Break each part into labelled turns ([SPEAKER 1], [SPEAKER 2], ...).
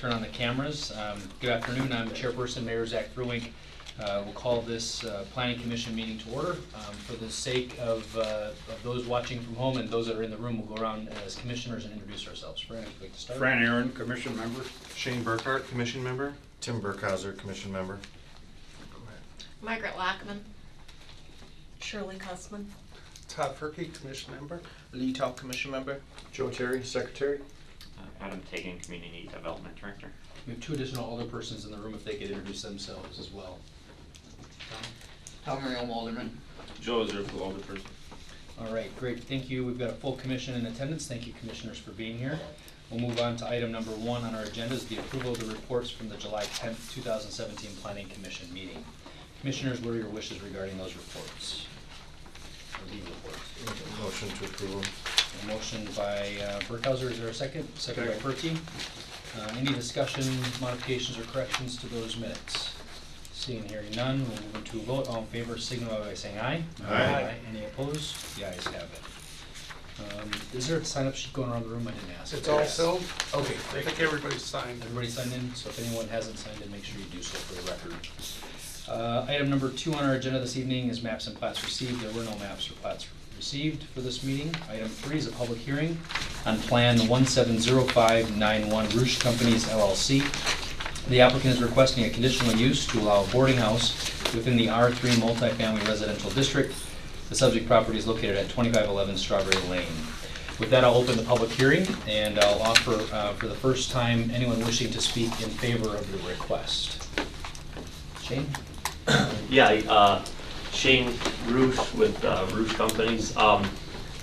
[SPEAKER 1] turn on the cameras. Good afternoon, I'm Chairperson Mayor Zach Fruwink. We'll call this Planning Commission meeting to order. For the sake of those watching from home and those that are in the room, we'll go around as commissioners and introduce ourselves. Fran, if you'd like to start.
[SPEAKER 2] Fran Aaron, Commission Member.
[SPEAKER 3] Shane Burkhart, Commission Member.
[SPEAKER 4] Tim Burkhauser, Commission Member.
[SPEAKER 5] Margaret Lockman.
[SPEAKER 6] Shirley Cussman.
[SPEAKER 7] Todd Perkey, Commission Member.
[SPEAKER 8] Lee Talk, Commission Member.
[SPEAKER 4] Joe Terry, Secretary.
[SPEAKER 9] Adam Tagan, Community Development Director.
[SPEAKER 1] We have two additional older persons in the room if they could introduce themselves as well.
[SPEAKER 8] Tom Muriel Alderman.
[SPEAKER 9] Joe Zerfel, Alderperson.
[SPEAKER 1] All right, great, thank you. We've got a full commission in attendance. Thank you, commissioners, for being here. We'll move on to item number 1 on our agenda is the approval of the reports from the July 10th, 2017 Planning Commission meeting. Commissioners, what are your wishes regarding those reports? Or the reports?
[SPEAKER 4] Motion to approve.
[SPEAKER 1] A motion by Burkhauser, is there a second? Second by Perkey. Any discussion, modifications, or corrections to those minutes? Seeing and hearing none, we'll move into a vote. All in favor signify by saying aye.
[SPEAKER 4] Aye.
[SPEAKER 1] Any opposed? The ayes have it. Is there a sign-up sheet going around the room? I didn't ask.
[SPEAKER 7] It's all
[SPEAKER 1] Yes.
[SPEAKER 7] filled?
[SPEAKER 1] Okay,
[SPEAKER 7] I
[SPEAKER 1] great.
[SPEAKER 7] think everybody's signed.
[SPEAKER 1] Everybody signed in, so if anyone hasn't signed in, make sure you do so for the record. Item number 2 on our agenda this evening is maps and plats received. There were no maps or plats received for this meeting. Item 3 is a public hearing on Plan 170591 Roosh Companies LLC. The applicant is requesting a conditional use to allow a boarding house within the R3 multifamily residential district. The subject property is located at 2511 Strawberry Lane. With that, I'll open the public hearing, and I'll offer for the first time anyone wishing to speak in favor of the request. Shane?
[SPEAKER 10] Yeah, Shane Roosh with Roosh Companies.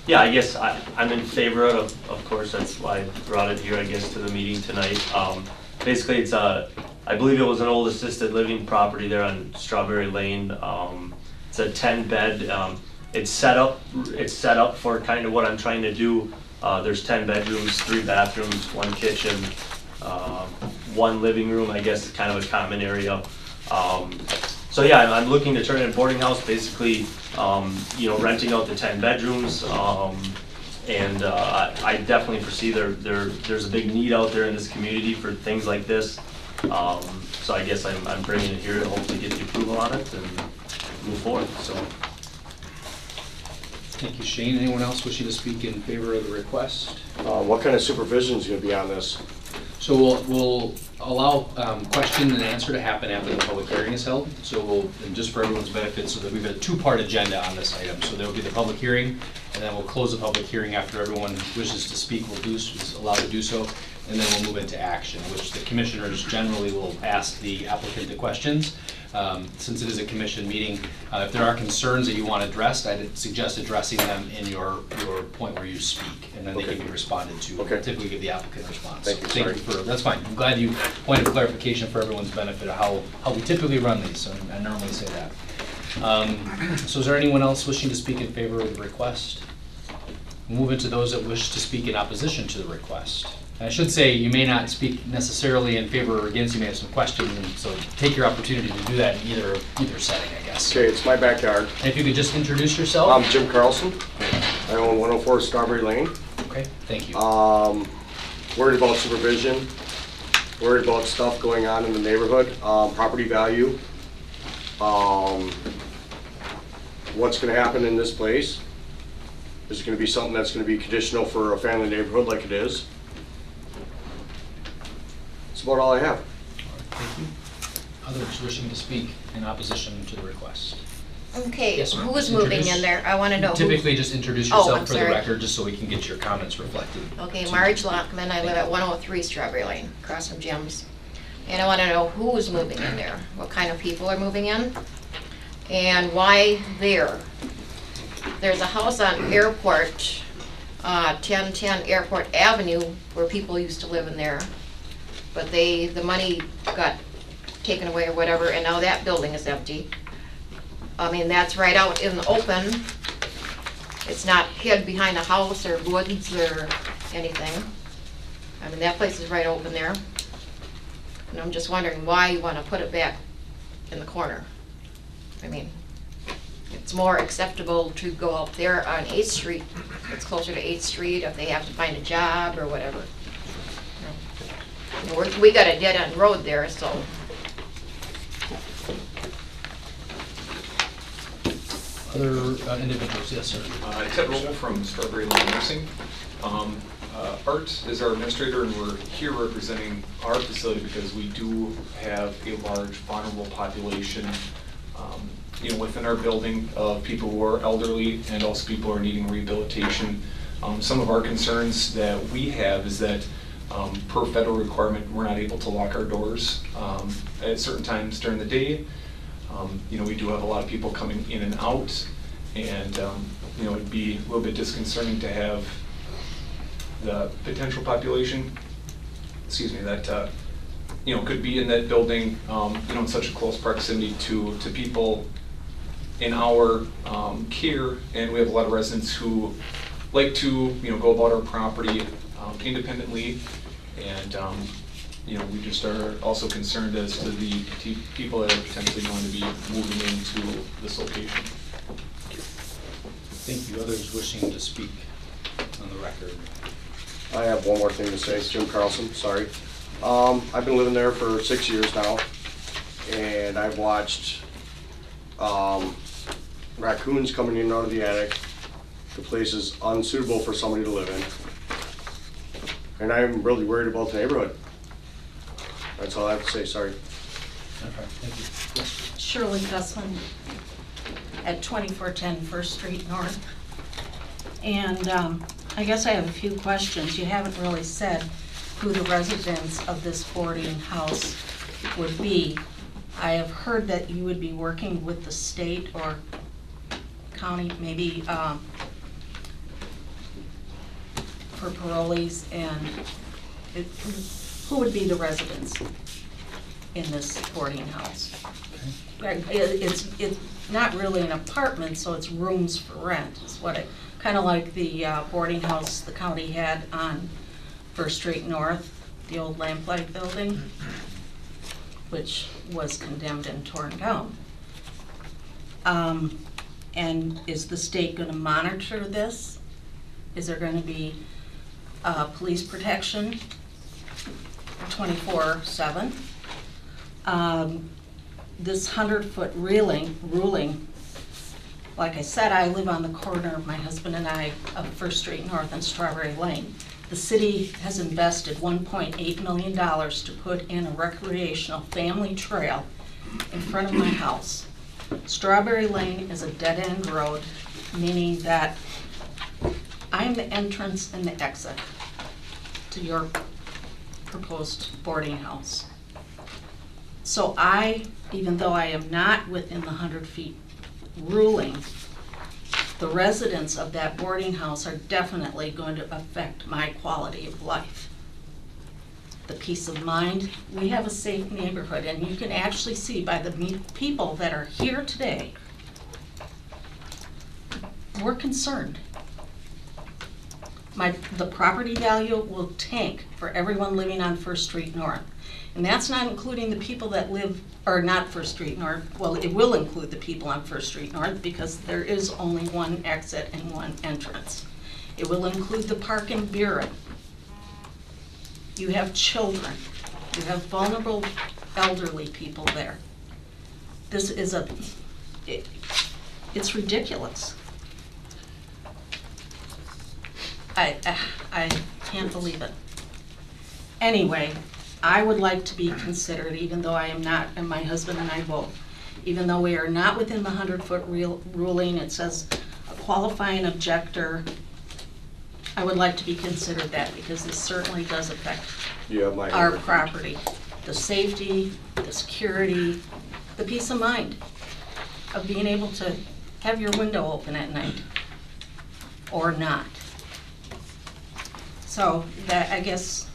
[SPEAKER 10] Yeah, I guess I'm in favor of course, that's why I brought it here, I guess, to the meeting tonight. Basically, it's I believe it was an old assisted living property there on Strawberry Lane. It's a 10-bed. It's set up for kind of what I'm trying to do. There's 10 bedrooms, 3 bathrooms, 1 kitchen, 1 living room, I guess, kind of a common area. So yeah, I'm looking to turn it into a boarding house, basically, renting out the 10 bedrooms. And I definitely foresee there's a big need out there in this community for things like this. So I guess I'm bringing it here to hopefully get the approval on it and move forward. So.
[SPEAKER 1] Thank you, Shane. Anyone else wishing to speak in favor of the request?
[SPEAKER 4] What kind of supervision is going to be on this?
[SPEAKER 1] So we'll allow question and answer to happen after the public hearing is held. So and just for everyone's benefit, so that we've got a 2-part agenda on this item. So there'll be the public hearing, and then we'll close the public hearing after everyone who wishes to speak is allowed to do so. And then we'll move into action, which the commissioners generally will ask the applicant the questions. Since it is a commission meeting, if there are concerns that you want addressed, I'd suggest addressing them in your point where you speak, and then they can be responded to.
[SPEAKER 4] Okay.
[SPEAKER 1] Typically give the applicant a response.
[SPEAKER 4] Thank you, sorry.
[SPEAKER 1] For, that's fine. I'm glad you pointed clarification for everyone's benefit of how we typically run these, so I normally say that. So is there anyone else wishing to speak in favor of the request? We'll move into those that wish to speak in opposition to the request. I should say you may not speak necessarily in favor or against, you may have some questions, and so take your opportunity to do that in either setting, I guess.
[SPEAKER 4] Okay, it's my backyard.
[SPEAKER 1] And if you could just introduce yourself.
[SPEAKER 4] I'm Jim Carlson. I own 104 Strawberry Lane.
[SPEAKER 1] Okay, thank you.
[SPEAKER 4] Worried about supervision. Worried about stuff going on in the neighborhood. Property value. What's going to happen in this place? Is it going to be something that's going to be conditional for a family neighborhood like it is? That's about all I have.
[SPEAKER 1] Thank you. Others wishing to speak in opposition to the request?
[SPEAKER 5] Okay,
[SPEAKER 1] Yes, ma'am.
[SPEAKER 5] who is
[SPEAKER 1] Just
[SPEAKER 5] moving
[SPEAKER 1] introduce-
[SPEAKER 5] in there? I want to know who.
[SPEAKER 1] Typically, just introduce
[SPEAKER 5] Oh,
[SPEAKER 1] yourself
[SPEAKER 5] I'm
[SPEAKER 1] for the
[SPEAKER 5] sorry.
[SPEAKER 1] record, just so we can get your comments reflected.
[SPEAKER 5] Okay, Marge Lockman, I live at 103 Strawberry Lane, across from Jim's. And I want to know who is moving in there, what kind of people are moving in, and why there. There's a house on Airport, 1010 Airport Avenue, where people used to live in there. But the money got taken away or whatever, and now that building is empty. I mean, that's right out in the open. It's not hid behind a house or woods or anything. I mean, that place is right open there. And I'm just wondering why you want to put it back in the corner. I mean, it's more acceptable to go up there on 8th Street. It's closer to 8th Street if they have to find a job or whatever. We got a dead-end road there, so.
[SPEAKER 1] Other individuals, yes, sir.
[SPEAKER 2] Ted Roble from Strawberry Lane Nursing. Art is our administrator, and we're here representing our facility because we do have a large vulnerable population, within our building of people who are elderly and also people who are needing rehabilitation. Some of our concerns that we have is that per federal requirement, we're not able to lock our doors at certain times during the day. We do have a lot of people coming in and out, and it'd be a little bit disconcerting to have the potential population, that could be in that building, in such a close proximity to people in our care, and we have a lot of residents who like to go about our property independently, and we just are also concerned as to the people that are potentially going to be moving into this location.
[SPEAKER 1] Thank you. Others wishing to speak on the record?
[SPEAKER 4] I have one more thing to say. It's Jim Carlson, sorry. I've been living there for 6 years now, and I've watched raccoons coming in and out of the attic. The place is unsuitable for somebody to live in. And I'm really worried about the neighborhood. That's all I have to say, sorry.
[SPEAKER 1] Okay, thank you. Yes.
[SPEAKER 6] Shirley Gussman at 2410 First Street North. And I guess I have a few questions. You haven't really said who the residents of this boarding house would be. I have heard that you would be working with the state or county, maybe for parolees, and who would be the residents in this boarding house? It's not really an apartment, so it's rooms for rent, is what it, kind of like the boarding house the county had on First Street North, the old Lamplight building, which was condemned and torn down. And is the state going to monitor this? Is there going to be police protection 24/7? This 100-foot ruling, like I said, I live on the corner, my husband and I, of First Street North and Strawberry Lane. The city has invested $1.8 million to put in a recreational family trail in front of my house. Strawberry Lane is a dead-end road, meaning that I'm the entrance and the exit to your proposed boarding house. So even though I am not within the 100 feet ruling, the residents of that boarding house are definitely going to affect my quality of life. The peace of mind, we have a safe neighborhood, and you can actually see by the people that are here today, we're concerned. The property value will tank for everyone living on First Street North. And that's not including the people that live, or not First Street North, well, it will include the people on First Street North because there is only one exit and one entrance. It will include the park in Buren. You have children. You have vulnerable elderly people there. This is it's ridiculous. I can't believe it. Anyway, I would like to be considered, even though I am not, and my husband and I both, even though we are not within the 100-foot ruling, it says a qualifying objector, I would like to be considered that because this certainly does affect our property. The safety, the security, the peace of mind of being able to have your window open at night or not. So that, I guess,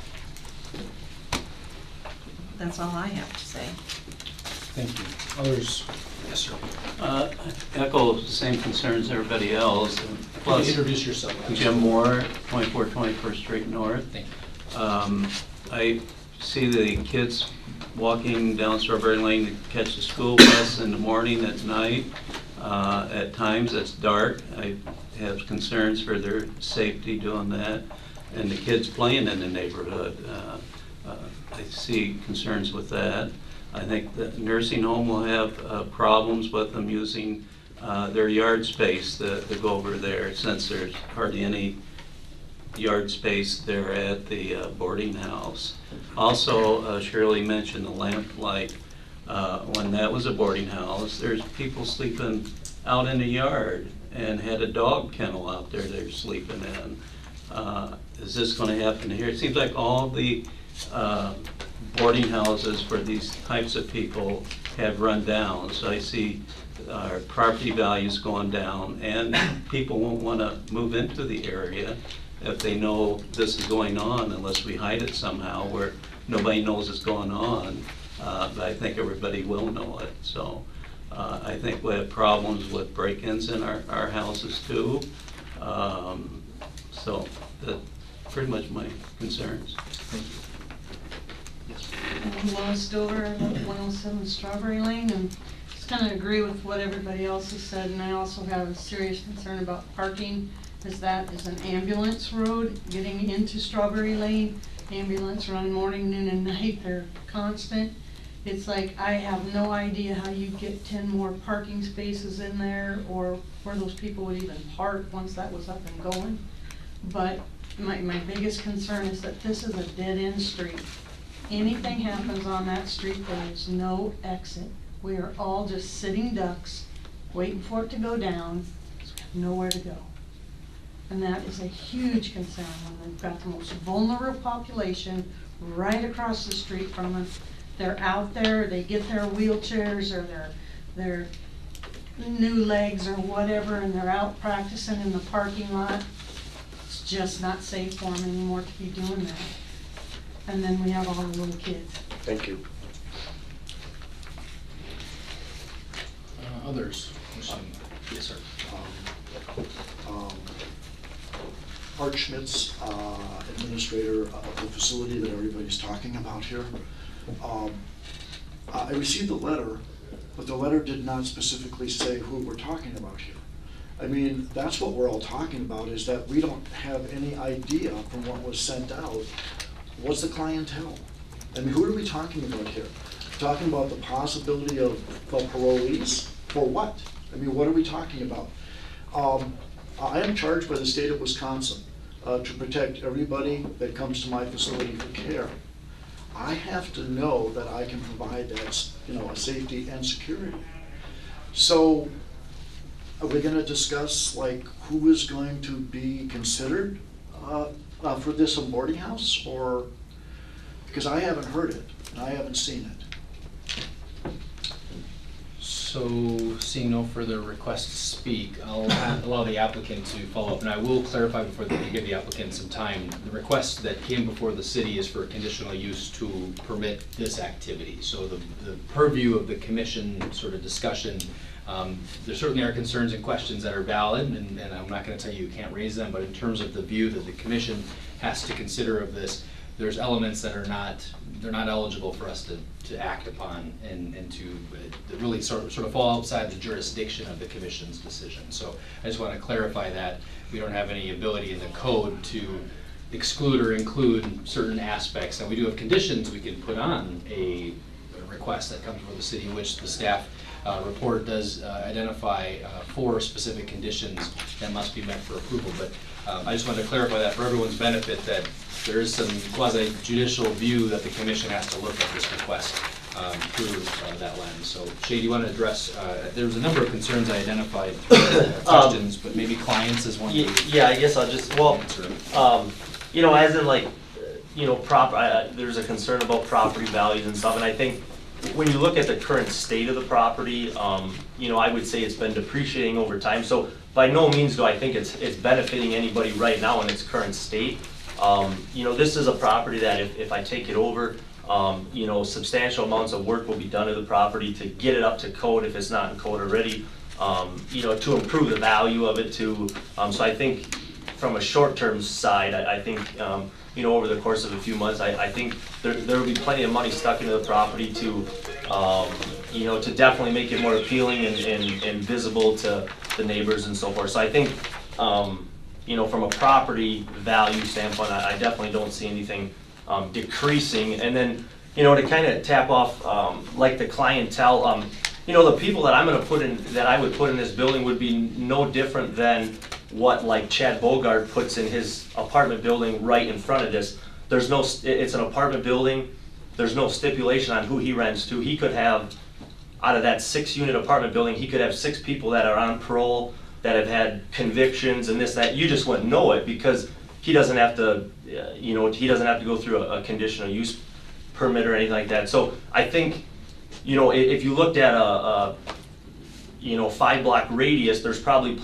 [SPEAKER 6] that's all I have to say.
[SPEAKER 1] Thank you. Others? Yes, sir.
[SPEAKER 8] Echo the same concerns everybody else.
[SPEAKER 1] Plus, introduce yourself.
[SPEAKER 8] Jim Moore, 2420 First Street North.
[SPEAKER 1] Thank you.
[SPEAKER 8] I see the kids walking down Strawberry Lane to catch the school bus in the morning, at night. At times it's dark. I have concerns for their safety doing that. And the kids playing in the neighborhood. I see concerns with that. I think the nursing home will have problems with them using their yard space to go over there, since there's hardly any yard space there at the boarding house. Also, Shirley mentioned the lamplight. When that was a boarding house, there's people sleeping out in the yard and had a dog kennel out there they're sleeping in. Is this going to happen here? It seems like all the boarding houses for these types of people have run down. So I see our property values going down, and people won't want to move into the area if they know this is going on, unless we hide it somehow where nobody knows it's going on. But I think everybody will know it. So I think we have problems with break-ins in our houses too. So that's pretty much my concerns.
[SPEAKER 1] Thank you. Yes.
[SPEAKER 11] Lois Dover, 107 Strawberry Lane, and just kind of agree with what everybody else has said, and I also have a serious concern about parking, as that is an ambulance road getting into Strawberry Lane. Ambulance run morning, noon, and night, they're constant. It's like, I have no idea how you get 10 more parking spaces in there, or where those people would even park once that was up and going. But my biggest concern is that this is a dead-end street. Anything happens on that street, there is no exit. We are all just sitting ducks, waiting for it to go down, because we have nowhere to go. And that is a huge concern when we've got the most vulnerable population right across the street from us. They're out there, they get their wheelchairs or their new legs or whatever, and they're out practicing in the parking lot. It's just not safe for them anymore to be doing that. And then we have all the little kids.
[SPEAKER 4] Thank you.
[SPEAKER 1] Others? Yes, sir.
[SPEAKER 12] Art Schmitz, administrator of the facility that everybody's talking about here. I received a letter, but the letter did not specifically say who we're talking about here. I mean, that's what we're all talking about, is that we don't have any idea from what was sent out. What's the clientele? I mean, who are we talking about here? Talking about the possibility of parolees? For what? I mean, what are we talking about? I am charged by the state of Wisconsin to protect everybody that comes to my facility for care. I have to know that I can provide that, a safety and security. So, are we going to discuss like who is going to be considered for this boarding house, or because I haven't heard it and I haven't seen it.
[SPEAKER 1] So, seeing no further requests to speak, I'll allow the applicant to follow up, and I will clarify before we give the applicant some time. The request that came before the city is for conditional use to permit this activity. So the purview of the commission sort of discussion, there certainly are concerns and questions that are valid, and I'm not going to tell you can't raise them, but in terms of the view that the commission has to consider of this, there's elements that are they're not eligible for us to act upon and to really sort of fall outside the jurisdiction of the commission's decision. So I just want to clarify that we don't have any ability in the code to exclude or include certain aspects. Now we do have conditions we can put on a request that comes from the city, which the staff report does identify 4 specific conditions that must be met for approval. But I just wanted to clarify that for everyone's benefit, that there is some quasi-judicial view that the commission has to look at this request through that lens. So, Shay, do you want to address, there was a number of concerns I identified through questions, but maybe clients is one.
[SPEAKER 10] Yeah, I guess I'll just, as in like, there's a concern about property values and stuff, and I think when you look at the current state of the property, I would say it's been depreciating over time. So by no means do I think it's benefiting anybody right now in its current state. This is a property that if I take it over, substantial amounts of work will be done to the property to get it up to code if it's not in code already, to improve the value of it too. So I think from a short-term side, I think, over the course of a few months, I think there will be plenty of money stuck into the property to definitely make it more appealing and visible to the neighbors and so forth. So I think, from a property value standpoint, I definitely don't see anything decreasing. And then, to kind of tap off, like the clientele, the people that I'm gonna put in, that I would put in this building would be no different than what like Chad Bogart puts in his apartment building right in front of this. There's no, it's an apartment building, there's no stipulation on who he rents to. He could have, out of that 6-unit apartment building, he could have 6 people that are on parole, that have had convictions and this, that. You just wouldn't know it because he doesn't have to, he doesn't have to go through a conditional use permit or anything like that. So I think, if you looked at a 5-block radius, there's probably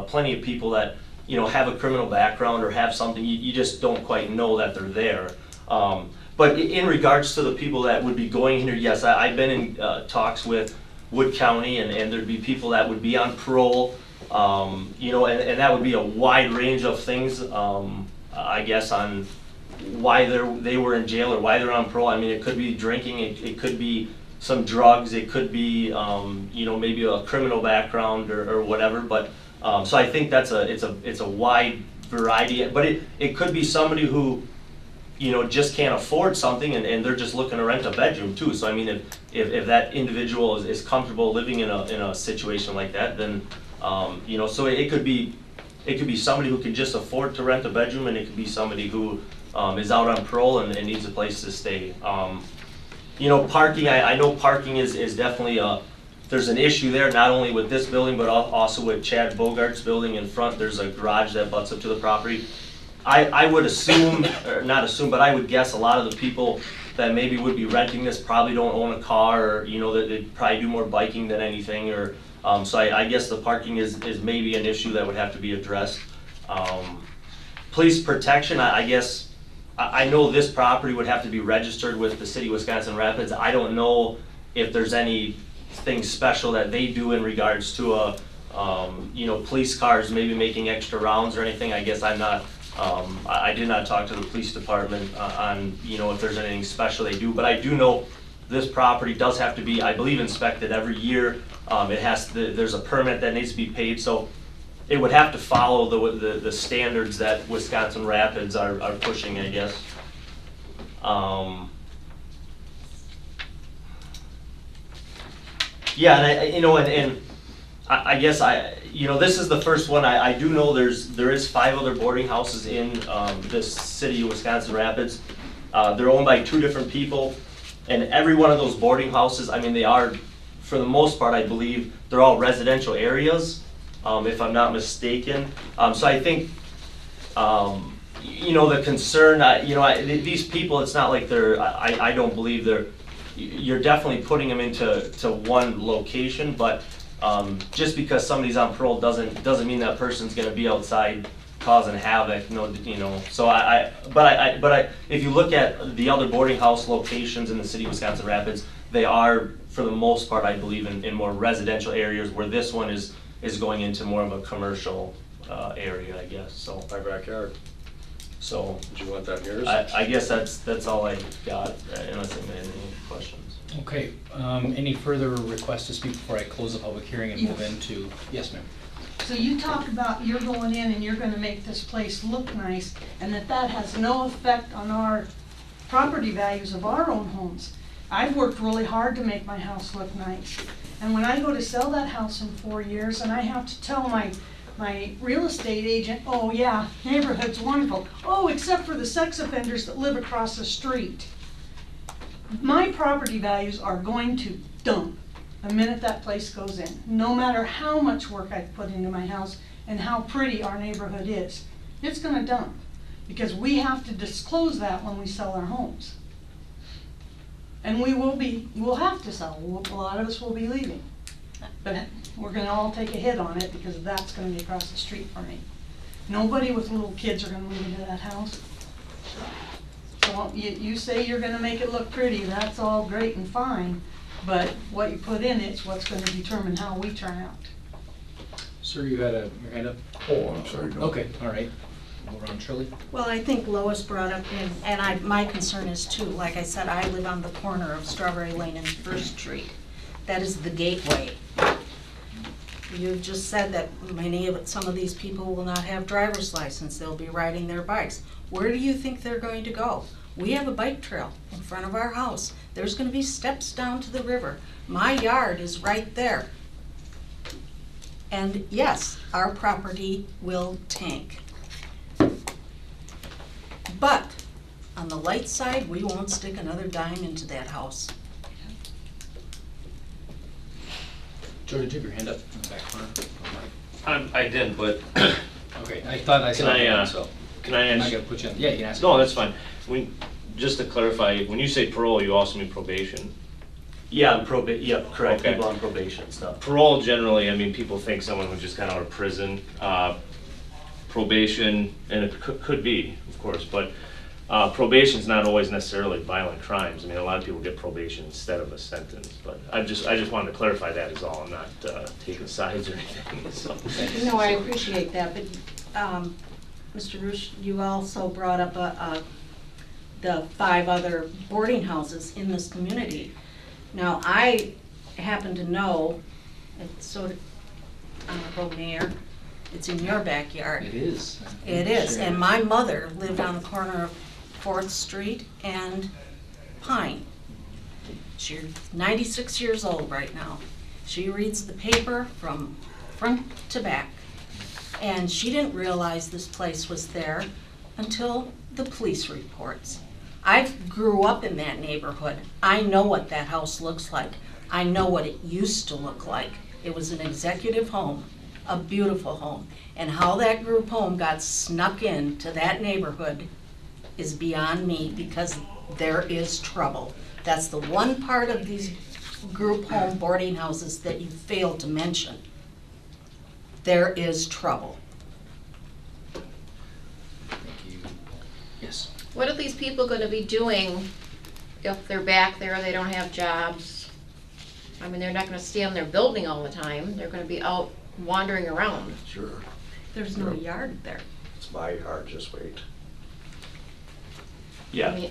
[SPEAKER 10] plenty of people that, have a criminal background or have something, you just don't quite know that they're there. But in regards to the people that would be going here, yes, I've been in talks with Wood County, and there'd be people that would be on parole, and that would be a wide range of things, I guess, on why they were in jail or why they're on parole. I mean, it could be drinking, it could be some drugs, it could be, maybe a criminal background or whatever. But so I think it's a wide variety. But it could be somebody who, just can't afford something and they're just looking to rent a bedroom too. So I mean, if that individual is comfortable living in a situation like that, then so it could be somebody who can just afford to rent a bedroom, and it could be somebody who is out on parole and needs a place to stay. Parking, I know parking is definitely there's an issue there, not only with this building, but also with Chad Bogart's building in front. There's a garage that butts up to the property. I would assume, or not assume, but I would guess a lot of the people that maybe would be renting this probably don't own a car, or, that they probably do more biking than anything, or, so I guess the parking is maybe an issue that would have to be addressed. Police protection, I guess, I know this property would have to be registered with the city of Wisconsin Rapids. I don't know if there's anything special that they do in regards to police cars maybe making extra rounds or anything. I guess I'm not, I did not talk to the police department on, if there's anything special they do, but I do know this property does have to be, I believe, inspected every year. There's a permit that needs to be paid, so it would have to follow the standards that Wisconsin Rapids are pushing, I guess. Yeah, and I guess this is the first one. I do know there is 5 other boarding houses in this city of Wisconsin Rapids. They're owned by 2 different people, and every one of those boarding houses, I mean, they are, for the most part, I believe, they're all residential areas, if I'm not mistaken. So I think, the concern, these people, it's not like I don't believe you're definitely putting them into one location, but just because somebody's on parole doesn't mean that person's gonna be outside causing havoc, So but if you look at the other boarding house locations in the city of Wisconsin Rapids, they are, for the most part, I believe, in more residential areas, where this one is going into more of a commercial area, I guess. So
[SPEAKER 4] My backyard.
[SPEAKER 10] So
[SPEAKER 4] Did you want that in yours?
[SPEAKER 10] I guess that's all I got, unless anyone has any questions.
[SPEAKER 1] Okay, any further requests to speak before I close the public hearing and move into, yes, ma'am?
[SPEAKER 11] So you talk about you're going in and you're gonna make this place look nice, and that has no effect on our property values of our own homes. I've worked really hard to make my house look nice. And when I go to sell that house in 4 years, and I have to tell my real estate agent, oh yeah, neighborhood's wonderful. Oh, except for the sex offenders that live across the street. My property values are going to dump the minute that place goes in, no matter how much work I've put into my house and how pretty our neighborhood is. It's gonna dump, because we have to disclose that when we sell our homes. And we'll have to sell, a lot of us will be leaving. But we're gonna all take a hit on it, because that's gonna be across the street for me. Nobody with little kids are gonna move into that house. So you say you're gonna make it look pretty, that's all great and fine, but what you put in it's what's gonna determine how we turn out.
[SPEAKER 1] Sir, you had your hand up?
[SPEAKER 12] Oh, I'm sorry. No.
[SPEAKER 1] Okay, all right. We'll run Shirley.
[SPEAKER 6] Well, I think Lois brought up, and my concern is too, like I said, I live on the corner of Strawberry Lane and First Street. That is the gateway. You've just said that some of these people will not have driver's license, they'll be riding their bikes. Where do you think they're going to go? We have a bike trail in front of our house. There's gonna be steps down to the river. My yard is right there. And yes, our property will tank. But on the light side, we won't stick another dime into that house.
[SPEAKER 1] Joe, did you have your hand up in the back corner?
[SPEAKER 13] I didn't, but
[SPEAKER 1] Okay, I thought I saw
[SPEAKER 13] Can I,
[SPEAKER 1] that,
[SPEAKER 13] uh,
[SPEAKER 1] so
[SPEAKER 13] can I
[SPEAKER 1] I'm not
[SPEAKER 13] answer?
[SPEAKER 1] gonna put you on, yeah, you can ask.
[SPEAKER 13] No, that's fine. Just to clarify, when you say parole, you also mean probation.
[SPEAKER 10] Yeah, yeah, correct,
[SPEAKER 13] Okay.
[SPEAKER 10] people on probation and stuff.
[SPEAKER 13] Parole generally, I mean, people think someone who just got out of prison. Probation, and it could be, of course, but probation's not always necessarily violent crimes. I mean, a lot of people get probation instead of a sentence, but I just wanted to clarify that is all. I'm not taking sides or anything, so.
[SPEAKER 6] No, I appreciate that, but, Mr. Roosh, you also brought up the 5 other boarding houses in this community. Now, I happen to know, it's sort of, Honorable Mayor, it's in your backyard.
[SPEAKER 1] It is.
[SPEAKER 6] It is,
[SPEAKER 1] Sure.
[SPEAKER 6] and my mother lived on the corner of 4th Street and Pine. She's 96 years old right now. She reads the paper from front to back. And she didn't realize this place was there until the police reports. I grew up in that neighborhood. I know what that house looks like. I know what it used to look like. It was an executive home, a beautiful home. And how that group home got snuck into that neighborhood is beyond me, because there is trouble. That's the one part of these group home boarding houses that you fail to mention. There is trouble.
[SPEAKER 1] Thank you. Yes.
[SPEAKER 5] What are these people gonna be doing if they're back there, they don't have jobs? I mean, they're not gonna stay in their building all the time, they're gonna be out wandering around.
[SPEAKER 4] Sure,
[SPEAKER 6] There's no yard there.
[SPEAKER 4] it's my yard, just wait.
[SPEAKER 5] I
[SPEAKER 10] Yeah.
[SPEAKER 5] mean,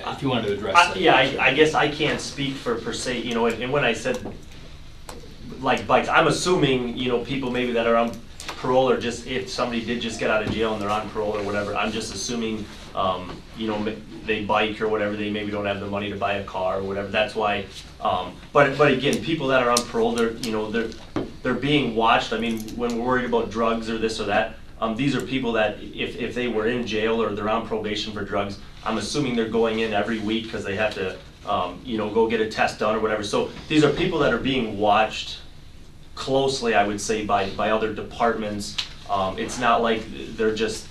[SPEAKER 1] If you wanted to address that.
[SPEAKER 10] Yeah, I guess I can't speak for per se, you know, and when I said like bikes, I'm assuming, you know, people maybe that are on parole, or just if somebody did just get out of jail and they're on parole or whatever, I'm just assuming, you know, they bike or whatever, they maybe don't have the money to buy a car or whatever, that's why, but again, people that are on parole, they're, you know, they're being watched. I mean, when we're worried about drugs or this or that, these are people that if they were in jail or they're on probation for drugs, I'm assuming they're going in every week because they have to, you know, go get a test done or whatever. So these are people that are being watched closely, I would say, by other departments. It's not like they're just,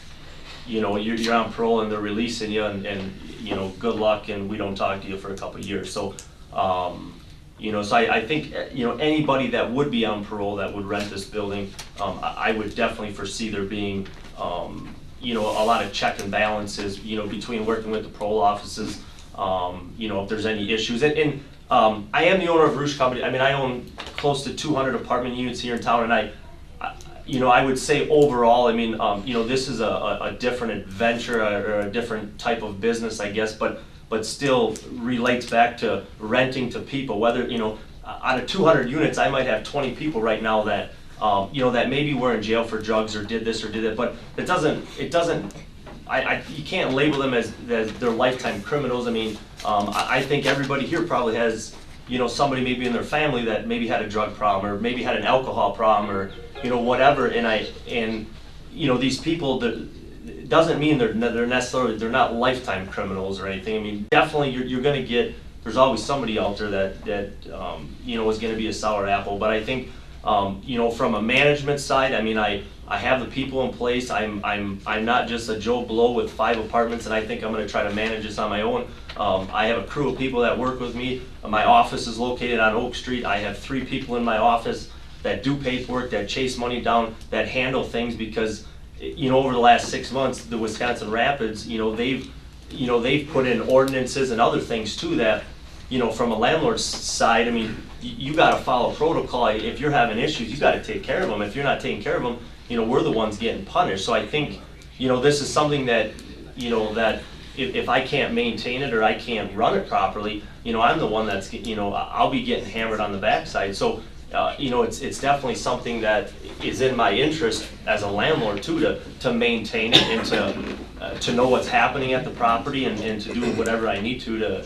[SPEAKER 10] you know, you're on parole and they're releasing you and you know, good luck and we don't talk to you for a couple of years. So, you know, so I think, you know, anybody that would be on parole that would rent this building, I would definitely foresee there being, you know, a lot of check and balances, you know, between working with the parole offices, you know, if there's any issues. And I am the owner of Roosh Company. I mean, I own close to 200 apartment units here in town, and I you know, I would say overall, I mean, you know, this is a different adventure or a different type of business, I guess, but still relates back to renting to people. Whether, you know, out of 200 units, I might have 20 people right now that, you know, that maybe were in jail for drugs or did this or did that, but it doesn't, you can't label them as they're lifetime criminals. I mean, I think everybody here probably has, you know, somebody maybe in their family that maybe had a drug problem or maybe had an alcohol problem or, you know, whatever. And you know, these people, it doesn't mean they're necessarily, they're not lifetime criminals or anything. I mean, definitely you're going to get, there's always somebody out there that you know, is going to be a sour apple. But I think, you know, from a management side, I mean, I have the people in place. I'm not just a Joe Blow with 5 apartments and I think I'm going to try to manage this on my own. I have a crew of people that work with me. My office is located on Oak Street. I have 3 people in my office that do paperwork, that chase money down, that handle things, because, you know, over the last 6 months, the Wisconsin Rapids, you know, they've put in ordinances and other things too that, you know, from a landlord's side, I mean, you got to follow protocol. If you're having issues, you got to take care of them. If you're not taking care of them, you know, we're the ones getting punished. So I think, you know, this is something that, you know, that if I can't maintain it or I can't run it properly, you know, I'm the one that's, you know, I'll be getting hammered on the backside. So, you know, it's definitely something that is in my interest as a landlord too, to maintain it and to know what's happening at the property and to do whatever I need to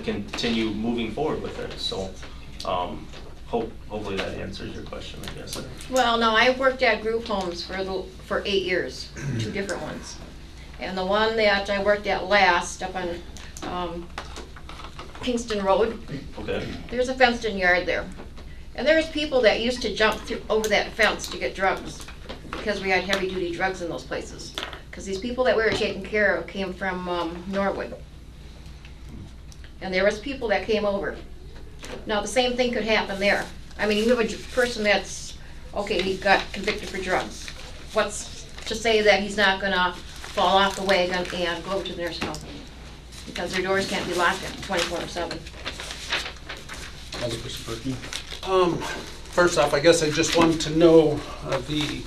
[SPEAKER 10] continue moving forward with it. So hopefully that answers your question, I guess.
[SPEAKER 5] Well, no, I worked at group homes for 8 years, 2 different ones. And the one that I worked at last up on Kingston Road,
[SPEAKER 10] Okay.
[SPEAKER 5] there's a fenced-in yard there. And there's people that used to jump through over that fence to get drugs because we had heavy-duty drugs in those places. Because these people that we were taking care of came from Norwood. And there was people that came over. Now, the same thing could happen there. I mean, you have a person that's, okay, he got convicted for drugs. What's to say that he's not gonna fall off the wagon and go over to the nursing home? Because their doors can't be locked 24/7.
[SPEAKER 1] Alderperson Perky?
[SPEAKER 7] First off, I guess I just wanted to know the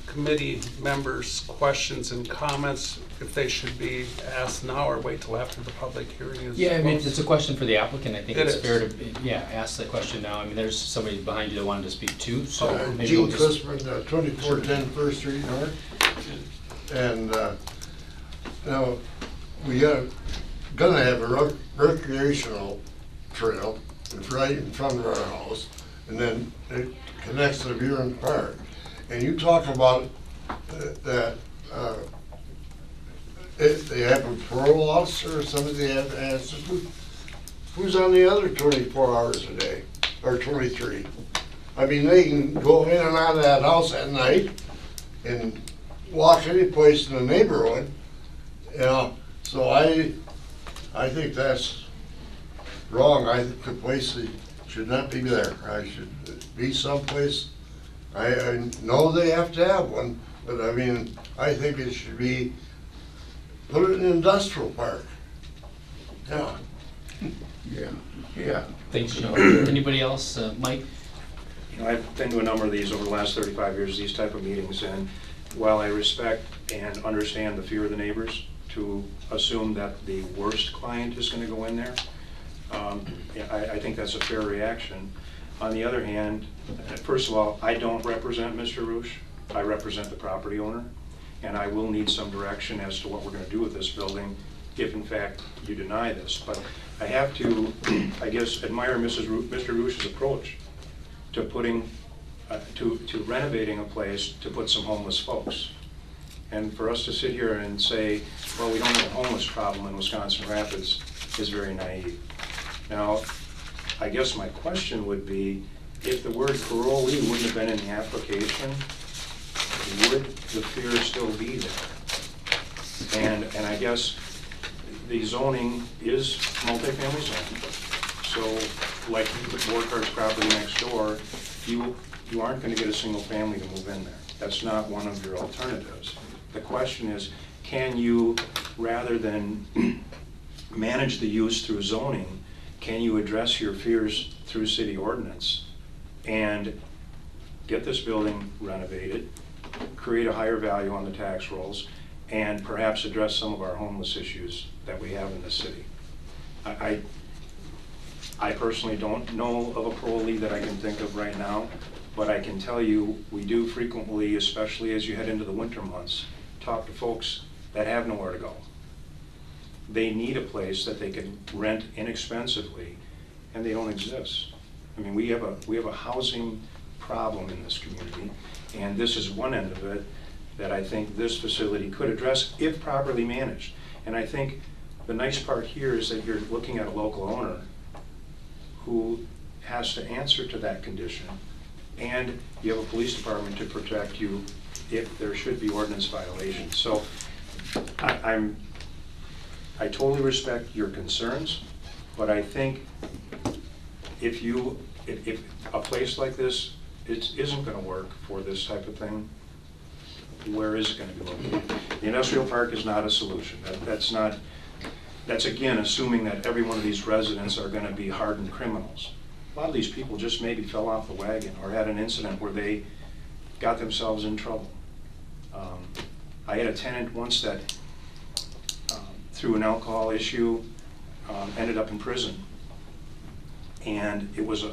[SPEAKER 7] committee members' questions and comments, if they should be asked now or wait till after the public hearing is.
[SPEAKER 1] Yeah, I mean, it's a question for the applicant. I think
[SPEAKER 7] It
[SPEAKER 1] it's
[SPEAKER 7] is.
[SPEAKER 1] fair to, ask the question now. I mean, there's somebody behind you that wanted to speak too, so maybe
[SPEAKER 14] Gene
[SPEAKER 1] we'll just.
[SPEAKER 14] Chrisman, 2410 First Street North. And now, we gonna have a recreational trail. It's right in front of our house, and then it connects to Buren Park. And you talk about that if they have a parole officer or somebody they have to answer to, who's on the other 24 hours a day, or 23? I mean, they can go in and out of that house at night and walk any place in the neighborhood, you know. So I think that's wrong. I think the place should not be there. I should be someplace. I know they have to have one, but I mean, I think it should be, put it in an industrial park. Yeah. Yeah.
[SPEAKER 1] Thanks, Joe. Anybody else? Mike?
[SPEAKER 15] You know, I've been to a number of these over the last 35 years, these type of meetings, and while I respect and understand the fear of the neighbors to assume that the worst client is going to go in there, I think that's a fair reaction. On the other hand, first of all, I don't represent Mr. Roosh. I represent the property owner, and I will need some direction as to what we're going to do with this building if in fact you deny this. But I have to, I guess, admire Mr. Roosh's approach to putting, to renovating a place to put some homeless folks. And for us to sit here and say, well, we don't have a homeless problem in Wisconsin Rapids is very naive. Now, I guess my question would be, if the word parolee wouldn't have been in the application, would the fear still be there? And I guess the zoning is multifamily zoning. So like the Borkhart's property next door, you aren't going to get a single family to move in there. That's not one of your alternatives. The question is, can you, rather than manage the use through zoning, can you address your fears through city ordinance and get this building renovated, create a higher value on the tax rolls, and perhaps address some of our homeless issues that we have in the city? I personally don't know of a parolee that I can think of right now, but I can tell you we do frequently, especially as you head into the winter months, talk to folks that have nowhere to go. They need a place that they can rent inexpensively, and they don't exist. I mean, we have a housing problem in this community, and this is one end of it that I think this facility could address if properly managed. And I think the nice part here is that you're looking at a local owner who has to answer to that condition, and you have a police department to protect you if there should be ordinance violations. So I totally respect your concerns, but I think if a place like this isn't going to work for this type of thing, where is it going to be located? The industrial park is not a solution. That's again assuming that every one of these residents are going to be hardened criminals. A lot of these people just maybe fell off the wagon or had an incident where they got themselves in trouble. I had a tenant once that through an alcohol issue ended up in prison, and it was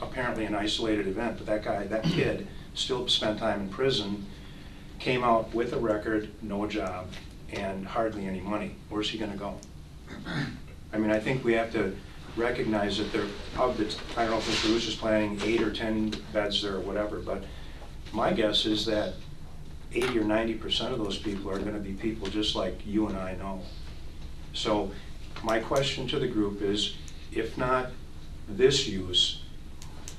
[SPEAKER 15] apparently an isolated event, but that kid still spent time in prison, came out with a record, no job, and hardly any money. Where's he gonna go? I mean, I think we have to recognize that there, of the, I don't know if Mr. Luce is planning 8 or 10 beds there or whatever, but my guess is that 80 or 90% of those people are gonna be people just like you and I know. So my question to the group is, if not this use,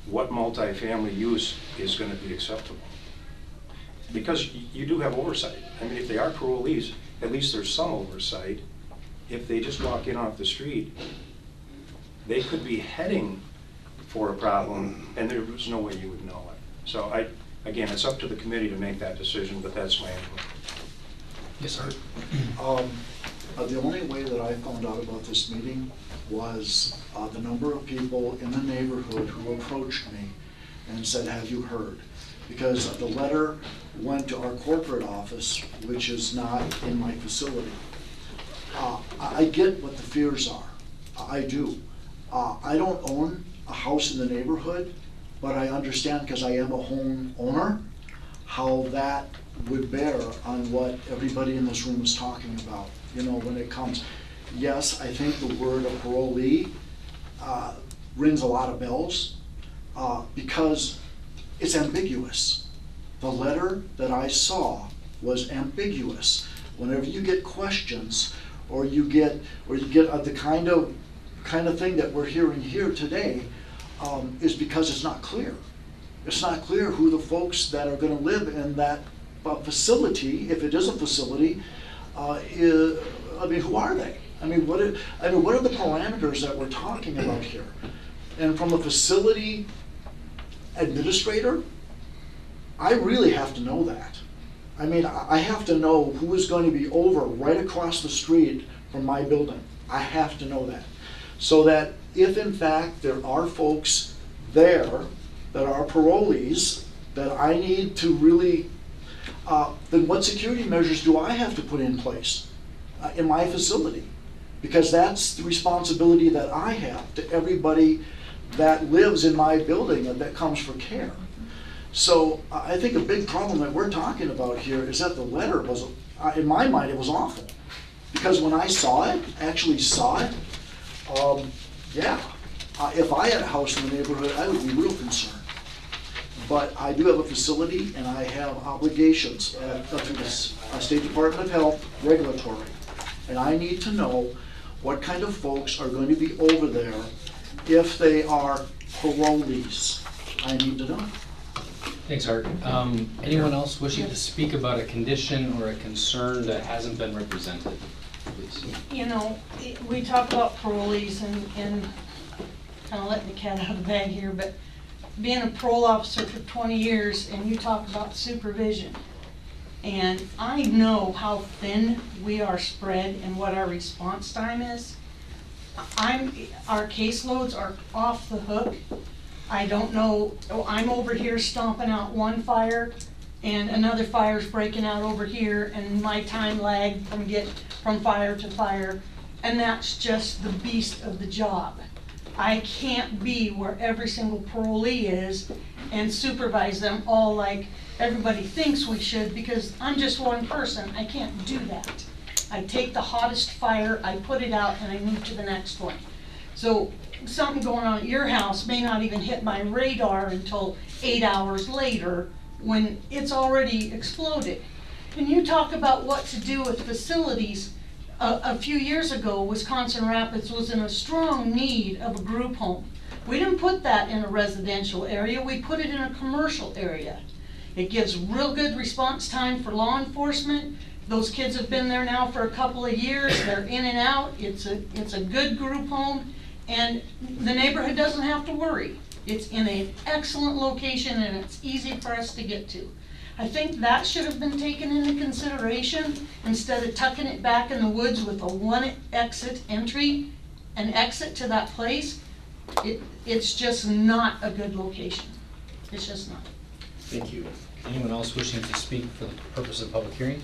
[SPEAKER 15] what multifamily use is gonna be acceptable? Because you do have oversight. I mean, if they are parolees, at least there's some oversight. If they just walk in off the street, they could be heading for a problem, and there's no way you would know it. So again, it's up to the committee to make that decision, but that's my input.
[SPEAKER 1] Yes, sir.
[SPEAKER 12] The only way that I found out about this meeting was the number of people in the neighborhood who approached me and said, have you heard? Because the letter went to our corporate office, which is not in my facility. I get what the fears are. I do. I don't own a house in the neighborhood, but I understand, because I am a home owner, how that would bear on what everybody in this room is talking about. You know, when it comes, yes, I think the word of parolee rings a lot of bells because it's ambiguous. The letter that I saw was ambiguous. Whenever you get questions, or you get the kind of thing that we're hearing here today, is because it's not clear. It's not clear who the folks that are going to live in that facility, if it is a facility, I mean, who are they? I mean, what are the parameters that we're talking about here? And from a facility administrator, I really have to know that. I mean, I have to know who is going to be over right across the street from my building. I have to know that. So that if in fact there are folks there that are parolees that I need to really, then what security measures do I have to put in place in my facility? Because that's the responsibility that I have to everybody that lives in my building and that comes for care. So I think a big problem that we're talking about here is that the letter was, in my mind, it was awful. Because when I actually saw it, yeah, if I had a house in the neighborhood, I would be real concerned. But I do have a facility and I have obligations through the State Department of Health regulatory. And I need to know what kind of folks are going to be over there if they are parolees. I need to know.
[SPEAKER 1] Thanks, Art. Anyone else wishing to speak about a condition or a concern that hasn't been represented? Please.
[SPEAKER 11] You know, we talk about parolees and kind of letting the cat out of the bag here, but being a parole officer for 20 years and you talk about supervision, and I know how thin we are spread and what our response time is. Our caseloads are off the hook. I don't know, I'm over here stomping out one fire and another fire's breaking out over here, and my time lag from fire to fire, and that's just the beast of the job. I can't be where every single parolee is and supervise them all like everybody thinks we should, because I'm just one person. I can't do that. I take the hottest fire, I put it out, and I move to the next one. So something going on at your house may not even hit my radar until 8 hours later when it's already exploded. And you talk about what to do with facilities. A few years ago, Wisconsin Rapids was in a strong need of a group home. We didn't put that in a residential area, we put it in a commercial area. It gives real good response time for law enforcement. Those kids have been there now for a couple of years, they're in and out, it's a good group home, and the neighborhood doesn't have to worry. It's in an excellent location and it's easy for us to get to. I think that should have been taken into consideration instead of tucking it back in the woods with a one exit entry and exit to that place. It's just not a good location. It's just not.
[SPEAKER 1] Thank you. Anyone else wishing to speak for the purpose of public hearing?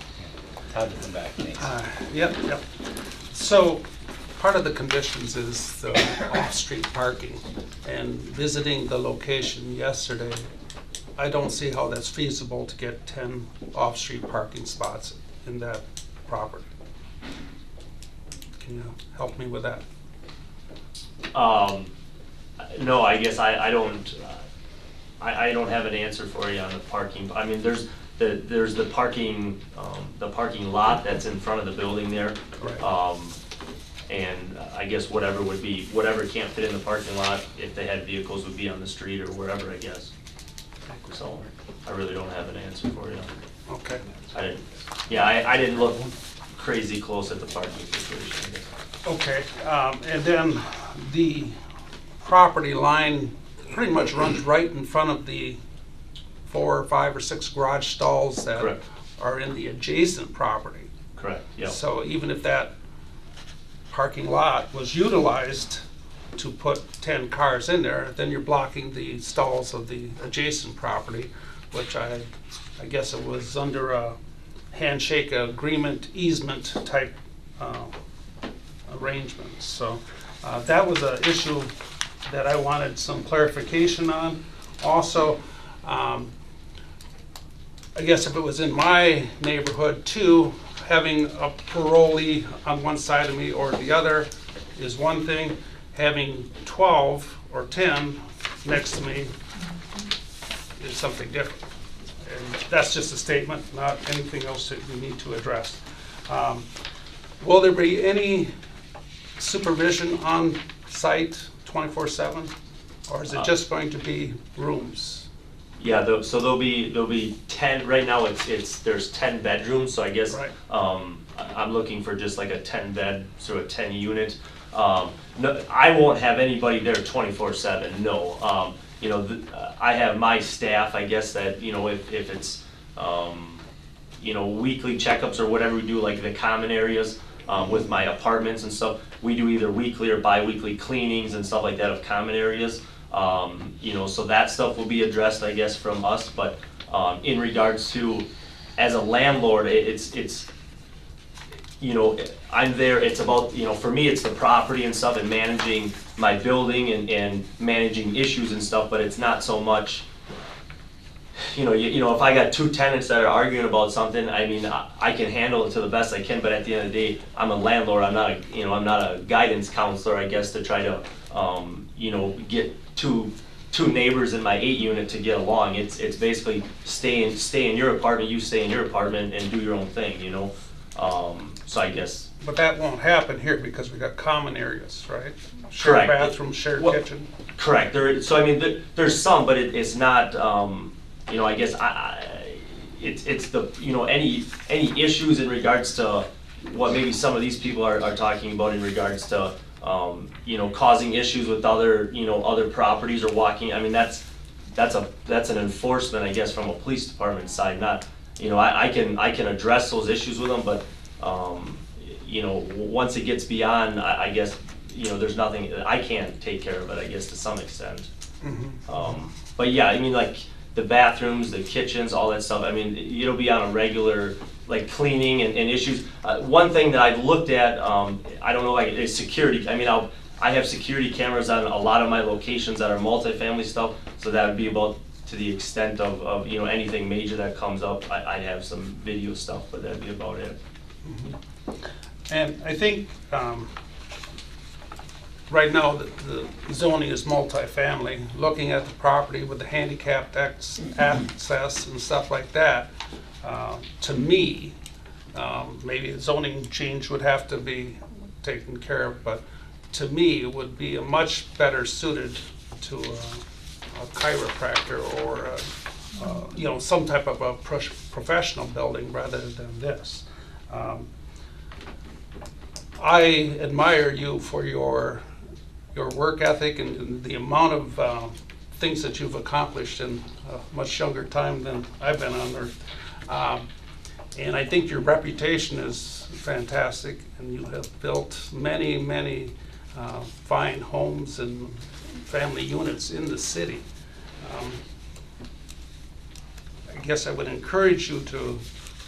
[SPEAKER 1] Todd will come back. Thanks.
[SPEAKER 7] Yep. So part of the conditions is the off-street parking, and visiting the location yesterday, I don't see how that's feasible to get 10 off-street parking spots in that property. Can you help me with that?
[SPEAKER 10] No, I guess I don't, I don't have an answer for you on the parking. I mean, there's the parking lot that's in front of the building there.
[SPEAKER 7] Right.
[SPEAKER 10] And I guess whatever can't fit in the parking lot, if they had vehicles, would be on the street or wherever, I guess. So I really don't have an answer for you.
[SPEAKER 7] Okay.
[SPEAKER 10] I didn't look crazy close at the parking situation, I guess.
[SPEAKER 7] Okay, and then the property line pretty much runs right in front of the 4 or 5 or 6 garage stalls that
[SPEAKER 10] Correct.
[SPEAKER 7] are in the adjacent property.
[SPEAKER 10] Correct, yeah.
[SPEAKER 7] So even if that parking lot was utilized to put 10 cars in there, then you're blocking the stalls of the adjacent property, which I guess it was under a handshake agreement, easement type arrangements. So that was an issue that I wanted some clarification on. Also, I guess if it was in my neighborhood too, having a parolee on one side of me or the other is one thing. Having 12 or 10 next to me is something different. And that's just a statement, not anything else that we need to address. Will there be any supervision on site 24/7, or is it just going to be rooms?
[SPEAKER 10] Yeah, so there'll be 10. Right now, there's 10 bedrooms. So I guess
[SPEAKER 7] Right.
[SPEAKER 10] I'm looking for just like a 10 bed, sort of 10 unit. No, I won't have anybody there 24/7. No. I have my staff. I guess that if it's weekly checkups or whatever we do, like the common areas with my apartments and stuff, we do either weekly or bi-weekly cleanings and stuff like that of common areas. So that stuff will be addressed, I guess, from us. But in regards to, as a landlord, it's I'm there. It's about for me, it's the property and stuff and managing my building and managing issues and stuff. But it's not so much. If I got 2 tenants that are arguing about something, I mean, I can handle it to the best I can. But at the end of the day, I'm a landlord. I'm not a guidance counselor, I guess, to try to get two neighbors in my 8 unit to get along. It's basically stay in your apartment, you stay in your apartment and do your own thing. So I guess.
[SPEAKER 7] But that won't happen here because we got common areas, right? Shared
[SPEAKER 10] Correct.
[SPEAKER 7] bathroom, shared kitchen.
[SPEAKER 10] Correct. So I mean, there's some, but it's not. I guess it's the any issues in regards to what maybe some of these people are talking about in regards to causing issues with other properties or walking. I mean, that's an enforcement, I guess, from a police department side. Not I can address those issues with them, but once it gets beyond, I guess there's nothing I can't take care of it, I guess, to some extent.
[SPEAKER 7] Mm-hmm.
[SPEAKER 10] But yeah, I mean, like the bathrooms, the kitchens, all that stuff. I mean, it'll be on a regular, like cleaning and issues. One thing that I've looked at, I don't know, like is security. I mean, I have security cameras on a lot of my locations that are multifamily stuff, so that would be about to the extent of anything major that comes up. I'd have some video stuff, but that'd be about it.
[SPEAKER 7] Mm-hmm. And I think right now the zoning is multifamily. Looking at the property with the handicapped access and stuff like that, to me, maybe a zoning change would have to be taken care of, but to me, it would be a much better suited to a chiropractor or some type of a professional building rather than this. I admire you for your work ethic and the amount of things that you've accomplished in a much younger time than I've been on Earth. And I think your reputation is fantastic, and you have built many, many fine homes and family units in the city. I guess I would encourage you to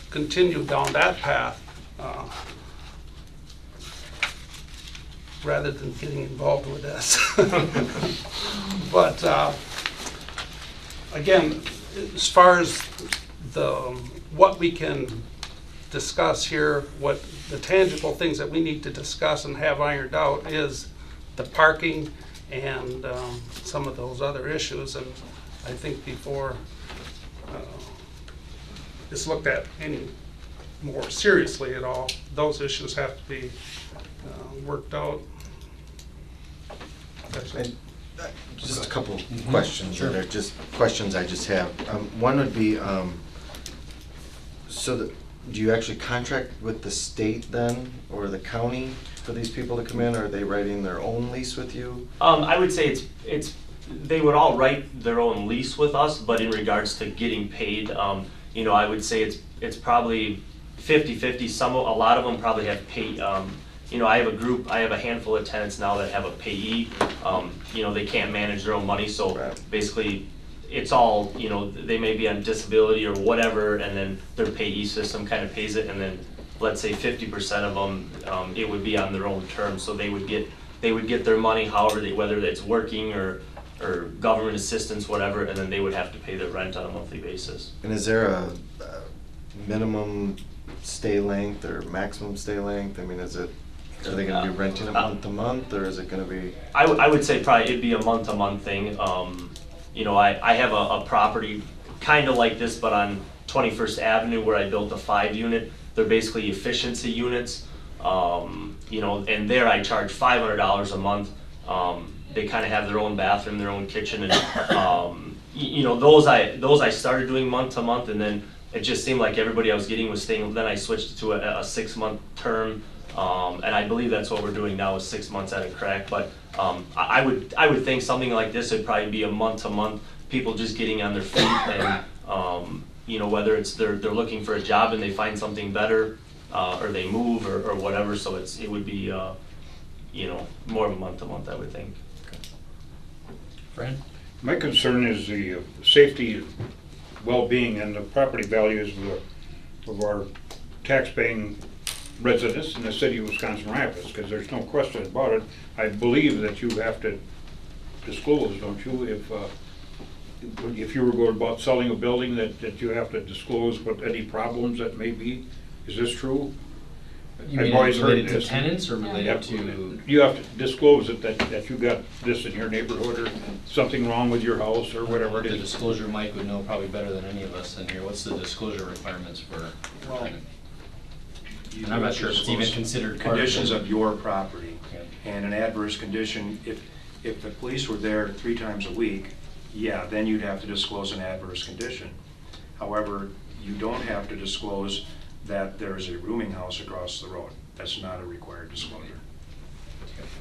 [SPEAKER 7] continue down that path rather than getting involved with this. But again, as far as what we can discuss here, what the tangible things that we need to discuss and have ironed out is the parking and some of those other issues. And I think before it's looked at any more seriously at all, those issues have to be worked out.
[SPEAKER 16] And just a couple questions that are just questions I just have. One would be, do you actually contract with the state then, or the county for these people to come in? Or are they writing their own lease with you?
[SPEAKER 10] I would say they would all write their own lease with us, but in regards to getting paid, you know, I would say it's probably 50-50. A lot of them probably have paid. You know, I have a handful of tenants now that have a payee. You know, they can't manage their own money, so basically it's all, you know, they may be on disability or whatever, and then their payee system kind of pays it, and then let's say 50% of them, it would be on their own terms, so they would get their money however whether it's working or government assistance, whatever, and then they would have to pay their rent on a monthly basis.
[SPEAKER 16] And is there a minimum stay length or maximum stay length? I mean, are they going to be renting it month to month, or is it going to be?
[SPEAKER 10] I would say probably it'd be a month-to-month thing. You know, I have a property kind of like this, but on 21st Avenue where I built a 5-unit. They're basically efficiency units. You know, and there I charge $500 a month. They kind of have their own bathroom, their own kitchen, and you know, those I started doing month to month, and then it just seemed like everybody I was getting was staying. Then I switched to a 6-month term. And I believe that's what we're doing now is 6 months at a crack. But I would think something like this would probably be a month to month. People just getting on their feet, and you know, whether it's they're looking for a job and they find something better, or they move or whatever. So it would be you know, more of a month to month, I would think.
[SPEAKER 1] Fran?
[SPEAKER 15] My concern is the safety, well-being, and the property values of our tax-paying residents in the city of Wisconsin Rapids, because there's no question about it. I believe that you have to disclose, don't you, if you were going about selling a building, that you have to disclose what any problems that may be. Is this true?
[SPEAKER 1] You mean related to tenants or related to?
[SPEAKER 15] You have to disclose it, that you got this in your neighborhood or something wrong with your house or whatever it is.
[SPEAKER 1] The disclosure Mike would know probably better than any of us in here. What's the disclosure requirements for? And I'm not sure if it's even considered part
[SPEAKER 15] conditions
[SPEAKER 1] of
[SPEAKER 15] of your property. And an adverse condition, if the police were there 3 times a week, yeah, then you'd have to disclose an adverse condition. However, you don't have to disclose that there's a rooming house across the road. That's not a required disclosure.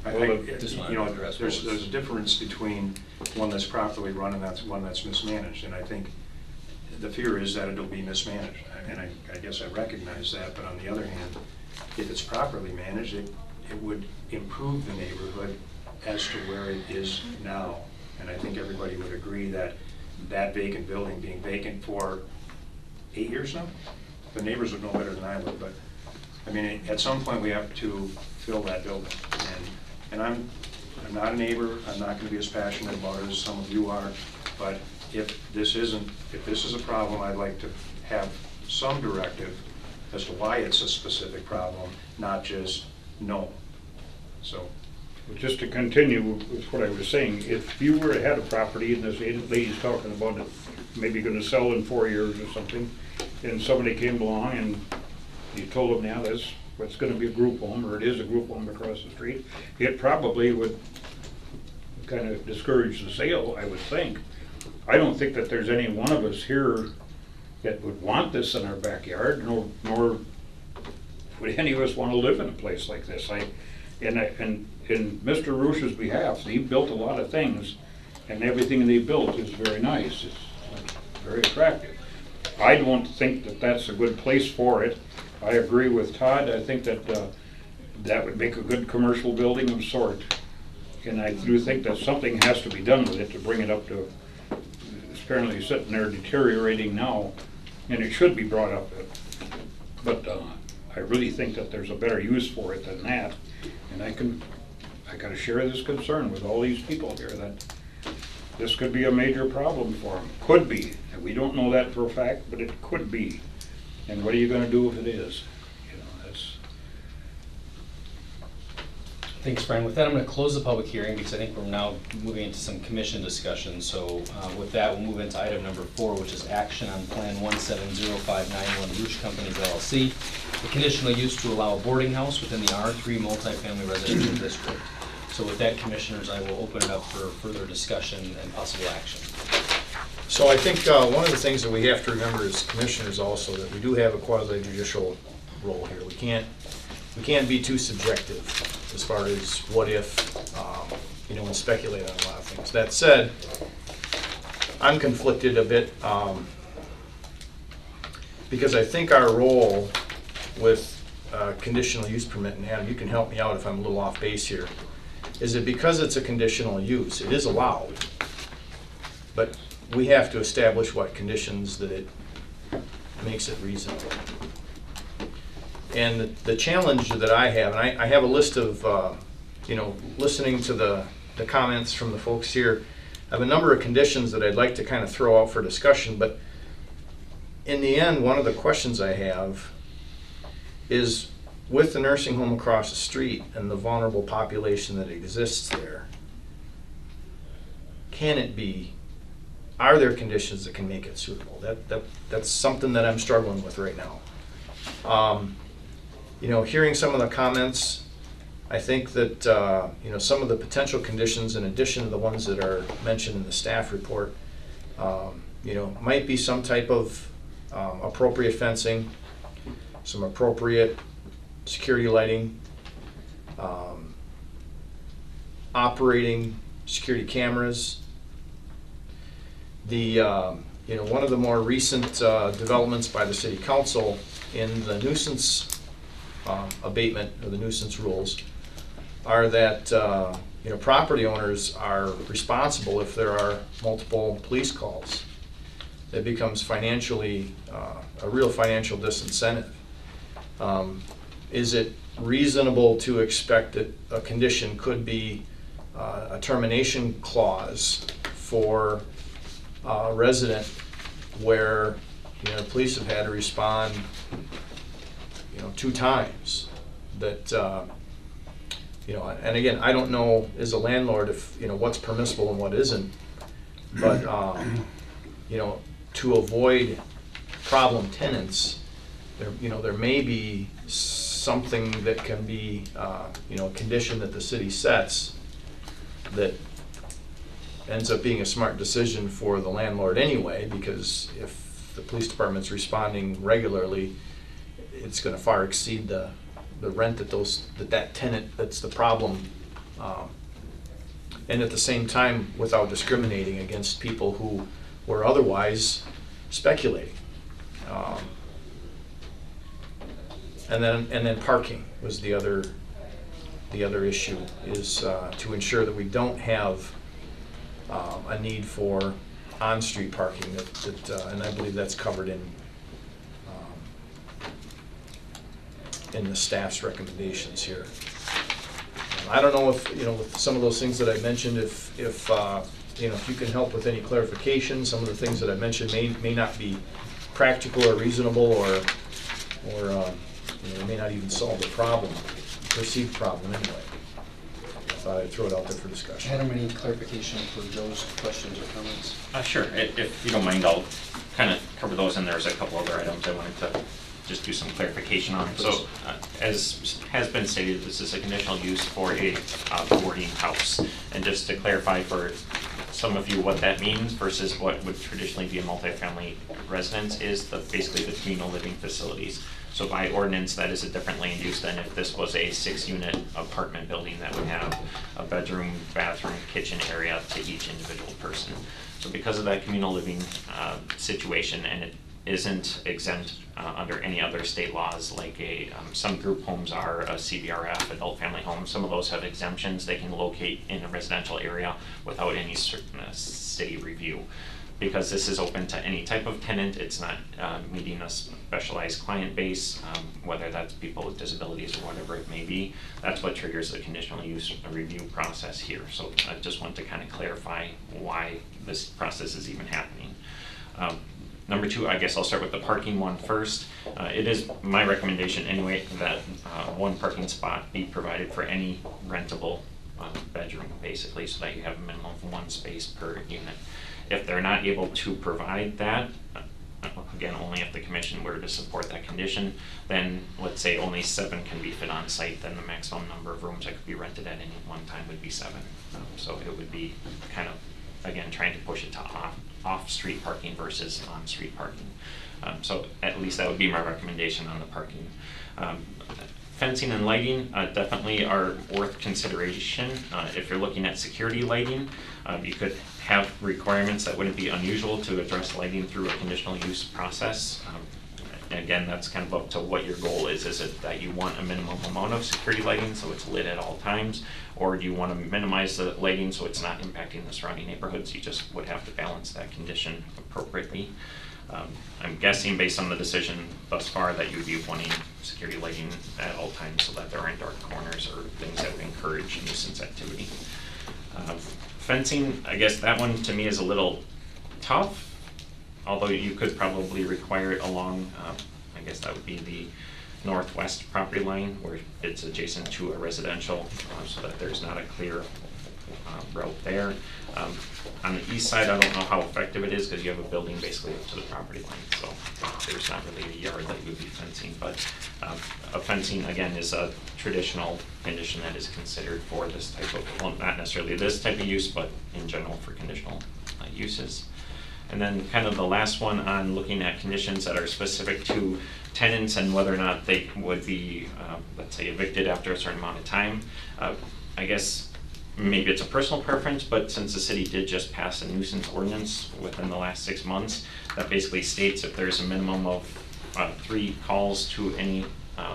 [SPEAKER 15] I think, you know, there's a difference between one that's properly run and that's one that's mismanaged, and I think the fear is that it'll be mismanaged, and I guess I recognize that, but on the other hand, if it's properly managed, it would improve the neighborhood as to where it is now. And I think everybody would agree that that vacant building being vacant for 8 years now, the neighbors would know better than I would, but I mean, at some point we have to fill that building. And I'm not a neighbor, I'm not going to be as passionate about it as some of you are, but if this is a problem, I'd like to have some directive as to why it's a specific problem, not just no. So, just to continue with what I was saying, if you were to have a property and this lady's talking about it, maybe going to sell in 4 years or something, and somebody came along and you told them, yeah, it's going to be a group home, or it is a group home across the street, it probably would kind of discourage the sale, I would think. I don't think that there's any one of us here that would want this in our backyard, nor would any of us want to live in a place like this. In Mr. Rush's behalf, he built a lot of things, and everything they built is very nice. It's very attractive. I don't think that that's a good place for it. I agree with Todd. I think that that would make a good commercial building of sort. And I do think that something has to be done with it to bring it up to, it's apparently sitting there deteriorating now, and it should be brought up. But I really think that there's a better use for it than that. And I gotta share this concern with all these people here that
[SPEAKER 17] this could be a major problem for them. Could be. And we don't know that for a fact, but it could be. And what are you gonna do if it is? You know, that's.
[SPEAKER 1] Thanks, Brian. With that, I'm going to close the public hearing because I think we're now moving into some commission discussion. So with that, we'll move into item number 4, which is action on Plan 170591 Roosh Companies LLC, the conditional use to allow a boarding house within the R3 multifamily residential district. So with that, commissioners, I will open it up for further discussion and possible action.
[SPEAKER 18] So I think one of the things that we have to remember as commissioners also, that we do have a quasi-judicial role here. We can't be too subjective as far as what if, and speculate on a lot of things. That said, I'm conflicted a bit because I think our role with conditional use permit, and Adam, you can help me out if I'm a little off base here, is that because it's a conditional use, it is allowed, but we have to establish what conditions that it makes it reasonable. And the challenge that I have, and I have a list of, listening to the comments from the folks here, I have a number of conditions that I'd like to kind of throw out for discussion, but in the end, one of the questions I have is, with the nursing home across the street and the vulnerable population that exists there, are there conditions that can make it suitable? That's something that I'm struggling with right now. Hearing some of the comments, I think that, some of the potential conditions, in addition to the ones that are mentioned in the staff report, might be some type of appropriate fencing, some appropriate security lighting, operating security cameras. One of the more recent developments by the City Council in the nuisance abatement or the nuisance rules are that property owners are responsible if there are multiple police calls. It becomes financially a real financial disincentive. Is it reasonable to expect that a condition could be a termination clause for a resident where the police have had to respond 2 times? That and again, I don't know as a landlord if what's permissible and what isn't, but to avoid problem tenants, there may be something that can be a condition that the city sets that ends up being a smart decision for the landlord anyway, because if the police department's responding regularly, it's going to far exceed the rent that tenant that's the problem, and at the same time without discriminating against people who were otherwise speculating. And then parking was the other issue, is to ensure that we don't have a need for on-street parking, and I believe that's covered in the staff's recommendations here. I don't know if with some of those things that I mentioned, if you can help with any clarification. Some of the things that I mentioned may not be practical or reasonable, or may not even solve the problem, perceived problem anyway. I thought I'd throw it out there for discussion.
[SPEAKER 1] Adam, any clarification for Joe's questions or comments?
[SPEAKER 9] Sure. If you don't mind, I'll kind of cover those, and there's a couple other items I wanted to just do some clarification on. So, as has been stated, this is a conditional use for a boarding house. And just to clarify for some of you what that means versus what would traditionally be a multifamily residence is basically the communal living facilities. So by ordinance, that is a different land use than if this was a 6-unit apartment building that would have a bedroom, bathroom, kitchen area to each individual person. So because of that communal living situation, and it isn't exempt under any other state laws, like some group homes are a CBRF, adult family home. Some of those have exemptions. They can locate in a residential area without any certain city review. because this is open to any type of tenant, it's not meeting a specialized client base, whether that's people with disabilities or whatever it may be. That's what triggers the conditional use review process here. So I just want to kind of clarify why this process is even happening. Number two, I guess I'll start with the parking one first. It is my recommendation anyway that one parking spot be provided for any rentable bedroom, basically, so that you have a minimum of one space per unit. If they're not able to provide that, again, only if the commission were to support that condition, then let's say only 7 can be fit on site, then the maximum number of rooms that could be rented at any one time would be 7. So it would be kind of, again, trying to push it to off-street parking versus on-street parking. So at least that would be my recommendation on the parking. Fencing and lighting definitely are worth consideration. If you're looking at security lighting, you could have requirements that wouldn't be unusual to address lighting through a conditional use process. Again, that's kind of up to what your goal is. Is it that you want a minimum amount of security lighting so it's lit at all times, or do you want to minimize the lighting so it's not impacting the surrounding neighborhoods? You just would have to balance that condition appropriately. I'm guessing based on the decision thus far that you would be wanting security lighting at all times so that there aren't dark corners or things that would encourage nuisance activity. Fencing, I guess that one to me is a little tough, although you could probably require it along, I guess that would be the northwest property line where it's adjacent to a residential, so that there's not a clear route there. On the east side, I don't know how effective it is because you have a building basically up to the property line, so there's not really a yard that you would be fencing. But a fencing, again, is a traditional condition that is considered for this type of, well, not necessarily this type of use, but in general for conditional uses. And then kind of the last one on looking at conditions that are specific to tenants and whether or not they would be, let's say, evicted after a certain amount of time. I guess maybe it's a personal preference, but since the city did just pass a nuisance ordinance within the last 6 months, that basically states if there's a minimum of 3 calls to any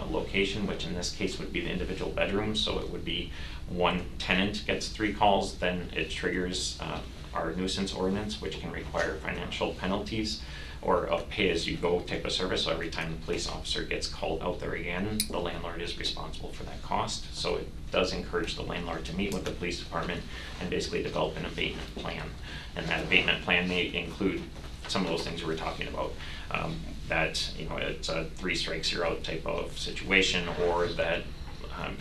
[SPEAKER 9] location, which in this case would be the individual bedrooms, so it would be one tenant gets 3 calls, then it triggers our nuisance ordinance, which can require financial penalties or a pay-as-you-go type of service. So every time the police officer gets called out there again, the landlord is responsible for that cost. So it does encourage the landlord to meet with the police department and basically develop an abatement plan. And that abatement plan may include some of those things we were talking about. That, you know, it's a 3 strikes you're out type of situation, or that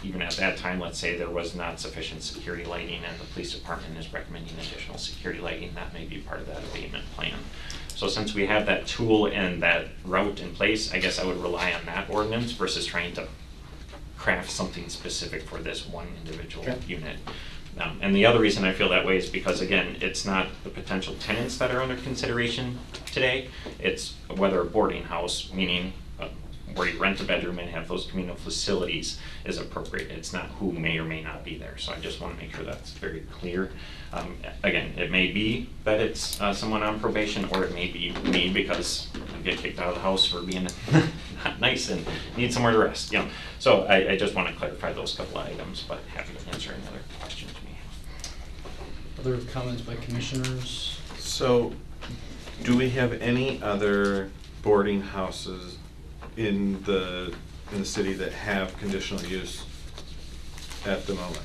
[SPEAKER 9] even at that time, let's say there was not sufficient security lighting and the police department is recommending additional security lighting, that may be part of that abatement plan. So since we have that tool and that route in place, I guess I would rely on that ordinance versus trying to craft something specific for this one individual unit. And the other reason I feel that way is because, again, it's not the potential tenants that are under consideration today. It's whether a boarding house, meaning where you rent a bedroom and have those communal facilities, is appropriate. It's not who may or may not be there. So I just want to make sure that's very clear. Again, it may be that it's someone on probation, or it may be me because I get kicked out of the house for being not nice and need somewhere to rest. You know, so I just want to clarify those couple of items, but happy to answer any other questions you may have.
[SPEAKER 1] Other comments by commissioners?
[SPEAKER 16] So, do we have any other boarding houses in the city that have conditional use at the moment?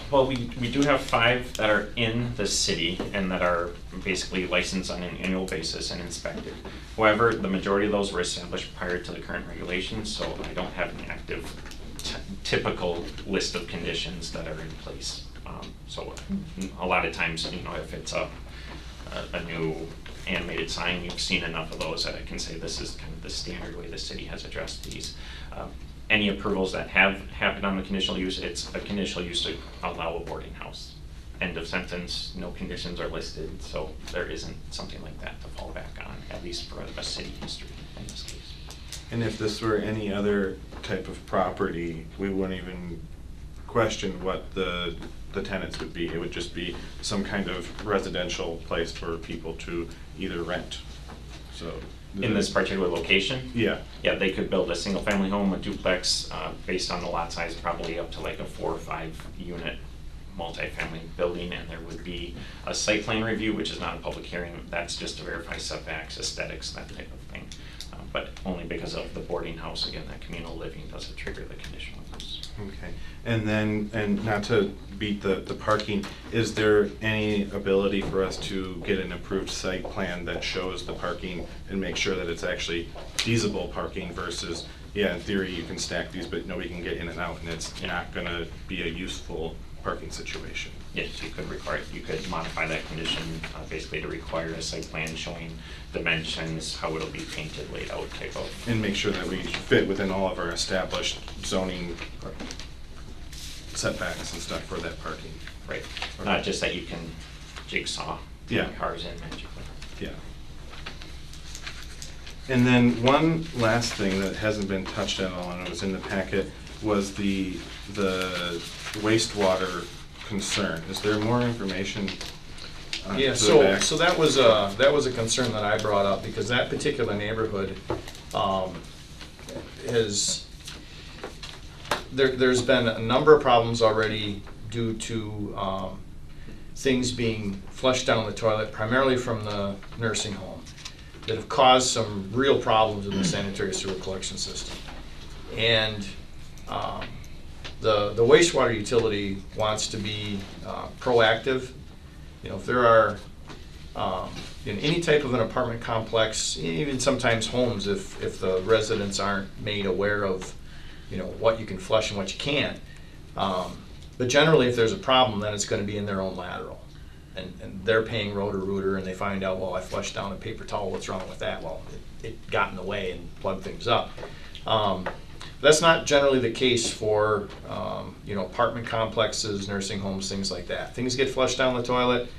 [SPEAKER 9] Well, we do have 5 that are in the city and that are basically licensed on an annual basis and inspected. However, the majority of those were established prior to the current regulations, so I don't have an active typical list of conditions that are in place. So a lot of times, you know, if it's a new animated sign, you've seen enough of those that I can say this is kind of the standard way the city has addressed these. Any approvals that have happened on the conditional use, it's a conditional use to allow a boarding house. End of sentence, no conditions are listed, so there isn't something like that to fall back on, at least for a city history in this case.
[SPEAKER 16] And if this were any other type of property, we wouldn't even question what the tenants would be. It would just be some kind of residential place for people to either rent. So
[SPEAKER 9] in this particular location?
[SPEAKER 16] Yeah.
[SPEAKER 9] Yeah, they could build a single family home, a duplex, based on the lot size, probably up to like a 4 or 5 unit multifamily building, and there would be a site plan review, which is not a public hearing. That's just to verify setbacks, aesthetics, that type of thing. But only because of the boarding house, again, that communal living doesn't trigger the conditional use.
[SPEAKER 16] Okay, and then, and not to beat the parking, is there any ability for us to get an approved site plan that shows the parking and make sure that it's actually feasible parking versus, yeah, in theory you can stack these, but nobody can get in and out, and it's not gonna be a useful parking situation?
[SPEAKER 9] Yes, you could require, you could modify that condition basically to require a site plan showing dimensions, how it'll be painted, laid out, type of.
[SPEAKER 16] And make sure that we fit within all of our established zoning setbacks and stuff for that parking.
[SPEAKER 9] Right, not just that you can jigsaw cars in magically.
[SPEAKER 16] Yeah. And then one last thing that hasn't been touched on, and it was in the packet, was the wastewater concern. Is there more information?
[SPEAKER 18] Yeah,
[SPEAKER 16] to the back?
[SPEAKER 18] so that was a concern that I brought up, because that particular neighborhood there's been a number of problems already due to things being flushed down the toilet, primarily from the nursing home, that have caused some real problems in the sanitary sewer collection system. And the wastewater utility wants to be proactive. You know, if there are in any type of an apartment complex, even sometimes homes, if the residents aren't made aware of, you know, what you can flush and what you can't. But generally, if there's a problem, then it's going to be in their own lateral. And they're paying Roto-Rooter, and they find out, well, I flushed down a paper towel, what's wrong with that? Well, it got in the way and plugged things up. That's not generally the case for you know, apartment complexes, nursing homes, things like that. Things get flushed down the toilet.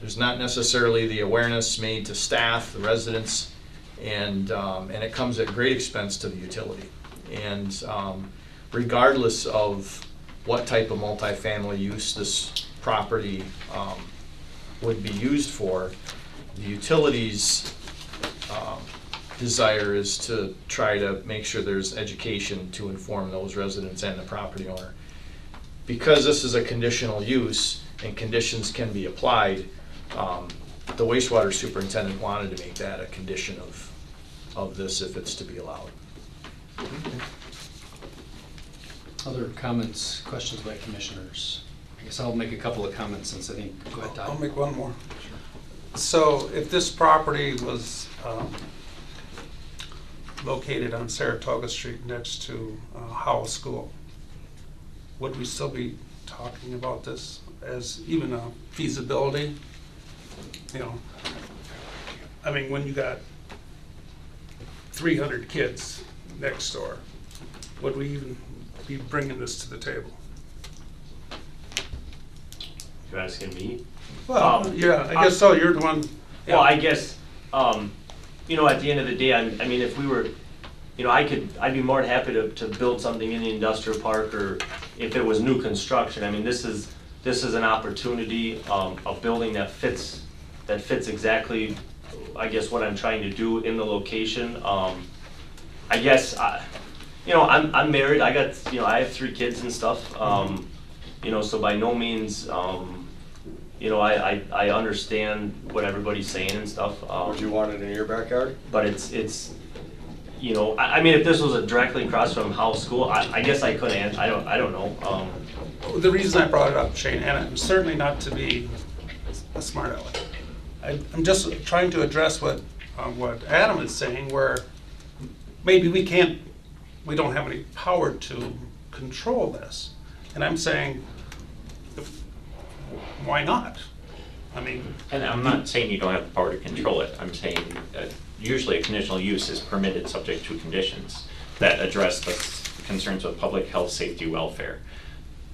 [SPEAKER 18] There's not necessarily the awareness made to staff, the residents, and it comes at great expense to the utility. And regardless of what type of multifamily use this property would be used for, the utility's desire is to try to make sure there's education to inform those residents and the property owner. Because this is a conditional use and conditions can be applied, the wastewater superintendent wanted to make that a condition of this if it's to be allowed.
[SPEAKER 1] Other comments, questions by commissioners? I guess I'll make a couple of comments since I think, go ahead, Todd.
[SPEAKER 7] I'll make one more. So if this property was located on Saratoga Street next to Howell School, would we still be talking about this as even a feasibility? You know, I mean, when you got 300 kids next door, would we even be bringing this to the table?
[SPEAKER 10] You're asking me?
[SPEAKER 7] Well, yeah, I guess so. You're the one. Yeah.
[SPEAKER 10] Well, I guess, you know, at the end of the day, I mean, if we were, you know, I'd be more than happy to build something in the industrial park, or if it was new construction. I mean, this is an opportunity, a building that fits exactly, I guess, what I'm trying to do in the location. I guess, you know, I'm married. I have 3 kids and stuff. You know, so by no means, you know, I understand what everybody's saying and stuff.
[SPEAKER 4] Would you want it in your backyard?
[SPEAKER 10] But it's, you know, I mean, if this was directly across from Howell School, I guess I could answer. I don't know.
[SPEAKER 7] The reason I brought it up, Shane, and I'm certainly not to be a smart aleck. I'm just trying to address what Adam is saying, where maybe we don't have any power to control this. And I'm saying, why not? I mean,
[SPEAKER 9] and I'm not saying you don't have the power to control it. I'm saying usually a conditional use is permitted subject to conditions that address the concerns of public health, safety, welfare.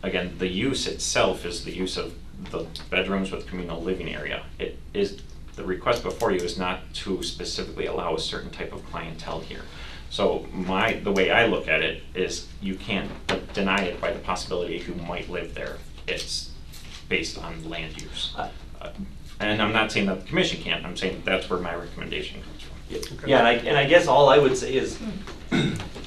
[SPEAKER 9] Again, the use itself is the use of the bedrooms with communal living area. It is, the request before you is not to specifically allow a certain type of clientele here. So the way I look at it is you can't deny it by the possibility who might live there. It's based on land use. And I'm not saying that the commission can't, I'm saying that's where my recommendation comes from.
[SPEAKER 10] Okay. Yeah, and I guess all I would say is,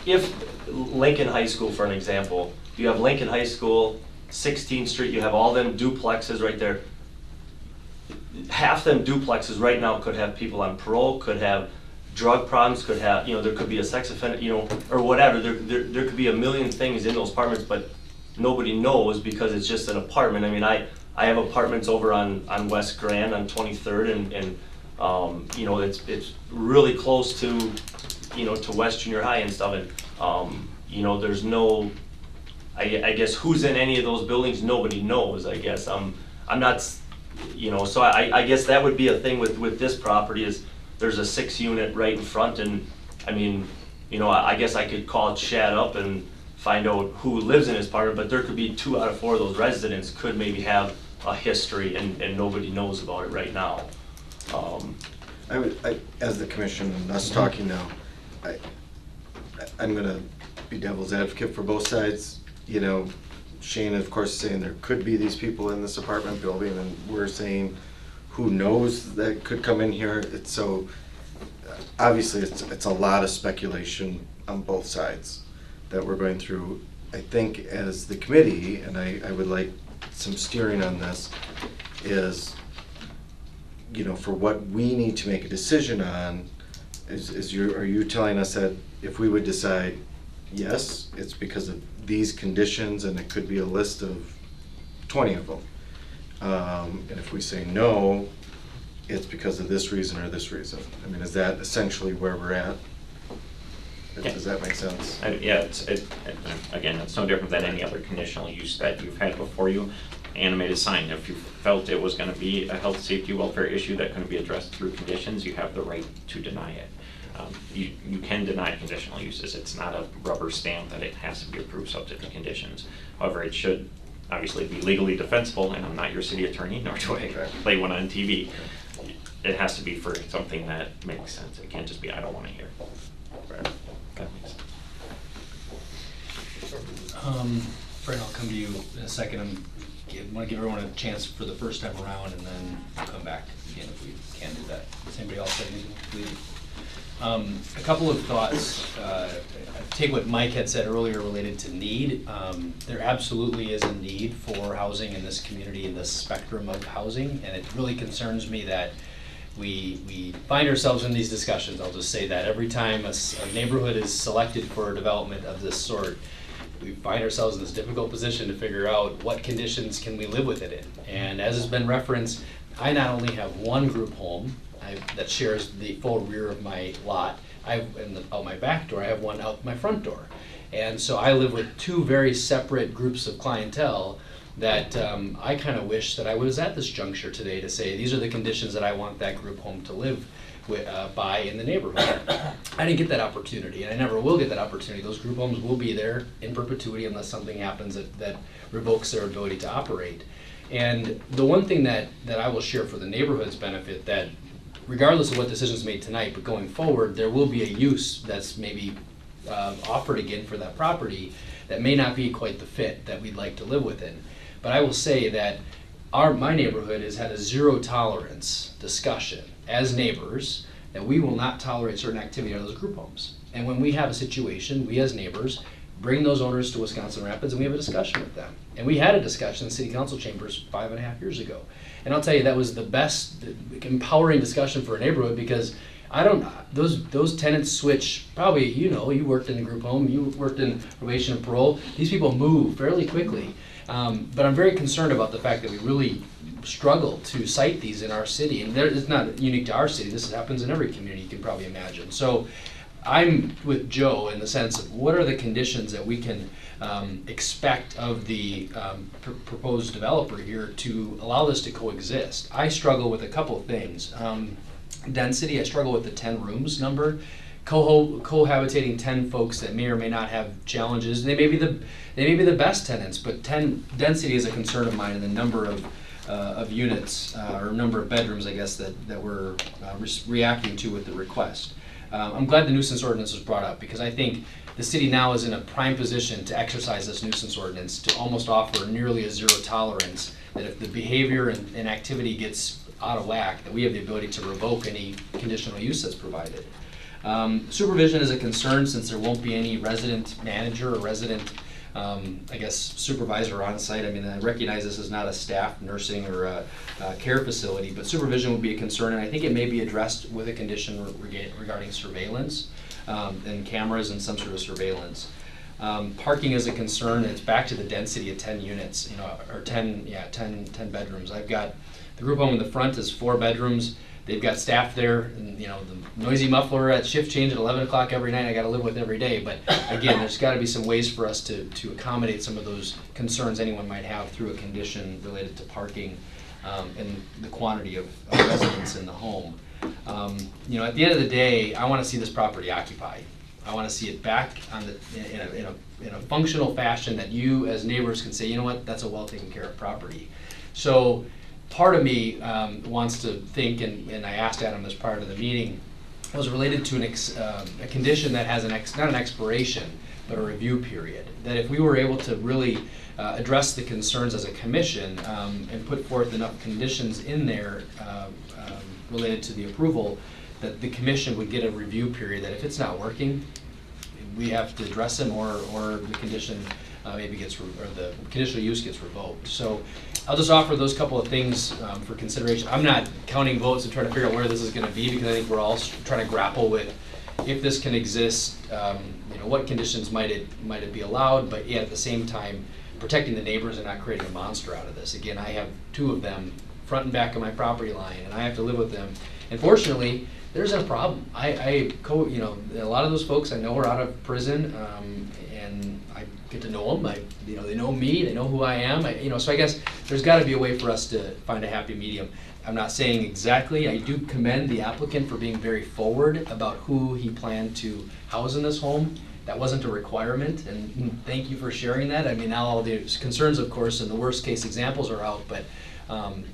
[SPEAKER 10] if Lincoln High School, for an example, you have Lincoln High School, 16th Street, you have all them duplexes right there. Half them duplexes right now could have people on parole, could have drug problems, could have, there could be a sex offender, or whatever. There could be a million things in those apartments, but nobody knows because it's just an apartment. I mean, I have apartments over on West Grand on 23rd, and it's really close to, to West Junior High and stuff, and, there's no, I guess who's in any of those buildings, nobody knows, I guess. I'm not, so I guess that would be a thing with this property is there's a 6-unit right in front, and I mean, I guess I could call Chad up and find out who lives in his apartment, but there could be 2 out of 4 of those residents could maybe have a history and nobody knows about it right now.
[SPEAKER 19] As the commission and us talking now, I'm gonna be devil's advocate for both sides. Shane, of course, is saying there could be these people in this apartment building, and we're saying who knows that could come in here. It's so, obviously, it's a lot of speculation on both sides that we're going through. I think as the committee, and I would like some steering on this, is, for what we need to make a decision on, are you telling us that if we would decide, yes, it's because of these conditions, and it could be a list of 20 of them. And if we say no, it's because of this reason or this reason. I mean, is that essentially where we're at?
[SPEAKER 9] Yeah.
[SPEAKER 19] Does that make sense?
[SPEAKER 9] Yeah, again, it's no different than any other conditional use that you've had before you. Animated sign, if you felt it was going to be a health, safety, welfare issue that couldn't be addressed through conditions, you have the right to deny it. You can deny conditional uses. It's not a rubber stamp that it has to be approved subject to conditions. However, it should obviously be legally defensible, and I'm not your city attorney, nor do I play one on TV. It has to be for something that makes sense. It can't just be, I don't want to hear. That makes sense.
[SPEAKER 1] Fred, I'll come to you in a second. I want to give everyone a chance for the first time around, and then we'll come back again if we can do that. Does anybody else have anything to leave? A couple of thoughts. Take what Mike had said earlier related to need. There absolutely is a need for housing in this community, in this spectrum of housing, and it really concerns me that we find ourselves in these discussions. I'll just say that every time a neighborhood is selected for development of this sort, we find ourselves in this difficult position to figure out what conditions can we live with it in. And as has been referenced, I not only have one group home that shares the full rear of my lot, out my back door, I have one out my front door. And so I live with 2 very separate groups of clientele that I kind of wish that I was at this juncture today to say, these are the conditions that I want that group home to live by in the neighborhood. I didn't get that opportunity, and I never will get that opportunity. Those group homes will be there in perpetuity unless something happens that revokes their ability to operate. And the one thing that I will share for the neighborhood's benefit, that regardless of what decisions made tonight, but going forward, there will be a use that's maybe offered again for that property that may not be quite the fit that we'd like to live within. But I will say that my neighborhood has had a zero tolerance discussion as neighbors that we will not tolerate certain activity out of those group homes. And when we have a situation, we as neighbors bring those owners to Wisconsin Rapids and we have a discussion with them. And we had a discussion in city council chambers 5.5 years ago. And I'll tell you, that was the best empowering discussion for a neighborhood, because those tenants switch, probably, you worked in a group home, you worked in probation and parole, these people move fairly quickly. But I'm very concerned about the fact that we really struggle to cite these in our city. And it's not unique to our city, this happens in every community you can probably imagine. So I'm with Joe in the sense of what are the conditions that we can expect of the proposed developer here to allow this to coexist. I struggle with a couple of things. Density, I struggle with the 10 rooms number. Cohabitating 10 folks that may or may not have challenges. They may be the best tenants, but density is a concern of mine, and the number of units or number of bedrooms, I guess, that we're reacting to with the request. I'm glad the nuisance ordinance was brought up, because I think the city now is in a prime position to exercise this nuisance ordinance to almost offer nearly a zero tolerance, that if the behavior and activity gets out of whack, that we have the ability to revoke any conditional use that's provided. Supervision is a concern, since there won't be any resident manager or resident I guess, supervisor on site. I mean, I recognize this is not a staff nursing or a care facility, but supervision would be a concern, and I think it may be addressed with a condition regarding surveillance and cameras and some sort of surveillance. Parking is a concern. It's back to the density of 10 units, or 10 bedrooms. I've got the group home in the front is 4 bedrooms. They've got staff there, and the noisy muffler at shift change at 11 o'clock every night I got to live with every day. But again, there's got to be some ways for us to accommodate some of those concerns anyone might have through a condition related to parking and the quantity of residents in the home. At the end of the day, I want to see this property occupied. I want to see it back on in a functional fashion that you as neighbors can say, you know what, that's a well taken care of property. So part of me wants to think, and I asked Adam this prior to the meeting, it was related to a condition that has not an expiration, but a review period. That if we were able to really address the concerns as a commission and put forth enough conditions in there related to the approval, that the commission would get a review period, that if it's not working, we have to address them, or the condition maybe gets, or the conditional use gets revoked. So I'll just offer those couple of things for consideration. I'm not counting votes and trying to figure out where this is going to be, because I think we're all trying to grapple with if this can exist, what conditions might it be allowed, but yet at the same time protecting the neighbors and not creating a monster out of this. Again, I have 2 of them front and back of my property line, and I have to live with them. And fortunately, there's a problem. A lot of those folks I know are out of prison, and I get to know them. They know me. They know who I am. So I guess there's got to be a way for us to find a happy medium. I'm not saying exactly. I do commend the applicant for being very forward about who he planned to house in this home. That wasn't a requirement, and thank you for sharing that. I mean, now all the concerns, of course, and the worst case examples are out, but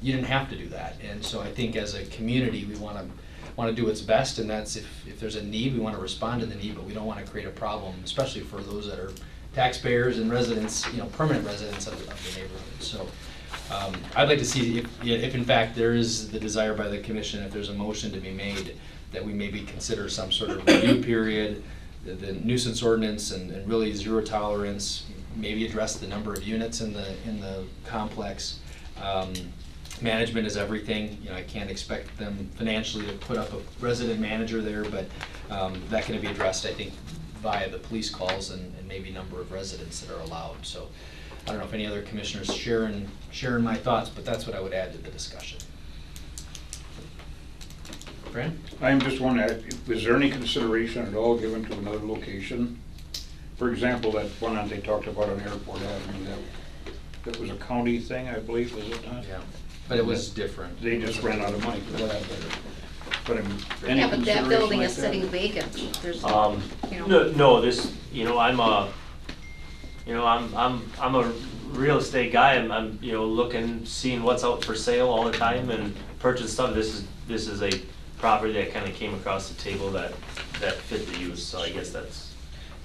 [SPEAKER 1] you didn't have to do that. And so I think as a community, we want to do what's best, and that's if there's a need, we want to respond to the need, but we don't want to create a problem, especially for those that are taxpayers and residents, permanent residents of the neighborhood. So I'd like to see if in fact there is the desire by the commission, if there's a motion to be made, that we maybe consider some sort of review period, the nuisance ordinance, and really zero tolerance, maybe address the number of units in the complex. Management is everything. I can't expect them financially to put up a resident manager there, but that can be addressed, I think, via the police calls and maybe number of residents that are allowed. So I don't know if any other commissioners sharing my thoughts, but that's what I would add to the discussion. Fran?
[SPEAKER 17] I'm just wondering, was there any consideration at all given to another location? For example, that one that they talked about on Airport Avenue, that was a county thing, I believe, was it not?
[SPEAKER 1] Yeah, but it was different.
[SPEAKER 17] They just ran out of money for that. But any
[SPEAKER 5] Yeah, but that
[SPEAKER 17] consideration
[SPEAKER 5] building
[SPEAKER 17] like
[SPEAKER 5] is
[SPEAKER 17] that?
[SPEAKER 5] sitting vacant. There's,
[SPEAKER 10] No, this, I'm a real estate guy. I'm looking, seeing what's out for sale all the time and purchase stuff. This is a property that kind of came across the table that fit the use, so I guess that's.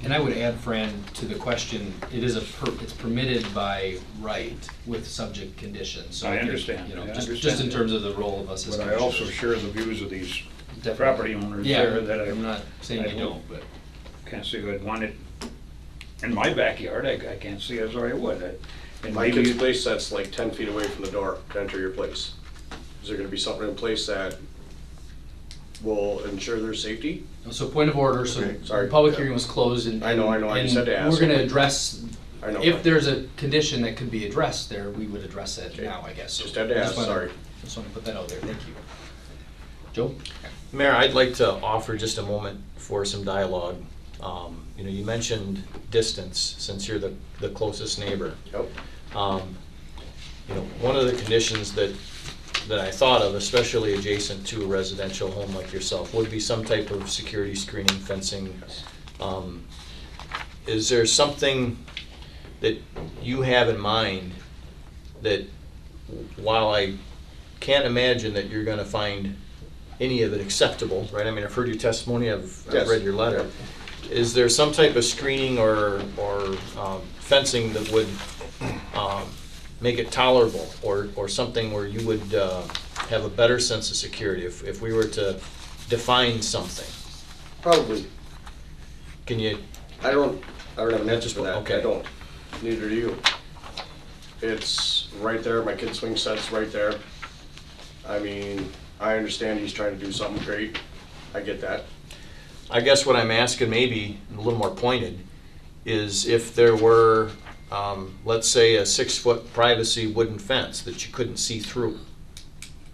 [SPEAKER 1] And I would add, Fran, to the question, it's permitted by right with subject conditions. So
[SPEAKER 17] I
[SPEAKER 1] think,
[SPEAKER 17] understand. I
[SPEAKER 1] just
[SPEAKER 17] understand
[SPEAKER 1] in
[SPEAKER 17] that.
[SPEAKER 1] terms of the role of us as
[SPEAKER 17] But I also
[SPEAKER 1] commissioners.
[SPEAKER 17] share the views of these
[SPEAKER 1] Definitely.
[SPEAKER 17] property owners
[SPEAKER 1] Yeah,
[SPEAKER 17] there that
[SPEAKER 1] I'm not saying you
[SPEAKER 17] I
[SPEAKER 1] don't, but.
[SPEAKER 17] can't say I'd want it in my backyard. I can't see as I would. And
[SPEAKER 4] My
[SPEAKER 17] maybe
[SPEAKER 4] kid's place, that's like 10 feet away from the door to enter your place. Is there gonna be something in place that will ensure their safety?
[SPEAKER 1] So point of order, so
[SPEAKER 4] Okay, sorry.
[SPEAKER 1] the public hearing was closed and.
[SPEAKER 4] I know, I just had to ask.
[SPEAKER 1] We're gonna address,
[SPEAKER 4] I know.
[SPEAKER 1] if there's a condition that could be addressed there, we would address it now, I guess. So
[SPEAKER 4] Just had to
[SPEAKER 1] I
[SPEAKER 4] ask, sorry.
[SPEAKER 1] Just wanna put that out there, thank you. Joe?
[SPEAKER 18] Mayor, I'd like to offer just a moment for some dialogue. You mentioned distance, since you're the closest neighbor.
[SPEAKER 4] Yep.
[SPEAKER 18] One of the conditions that I thought of, especially adjacent to a residential home like yourself, would be some type of security screening, fencing. Is there something that you have in mind that, while I can't imagine that you're gonna find any of it acceptable, right? I mean, I've heard your testimony, I've
[SPEAKER 4] Yes.
[SPEAKER 18] read your letter. Is there some type of screening or fencing that would make it tolerable, or something where you would have a better sense of security if we were to define something?
[SPEAKER 4] Probably.
[SPEAKER 18] Can you?
[SPEAKER 4] I don't have an answer for that.
[SPEAKER 18] Okay.
[SPEAKER 4] I don't. Neither do you. It's right there, my kid swing set's right there. I mean, I understand he's trying to do something great. I get that.
[SPEAKER 18] I guess what I'm asking, maybe a little more pointed, is if there were, let's say, a 6-foot privacy wooden fence that you couldn't see through,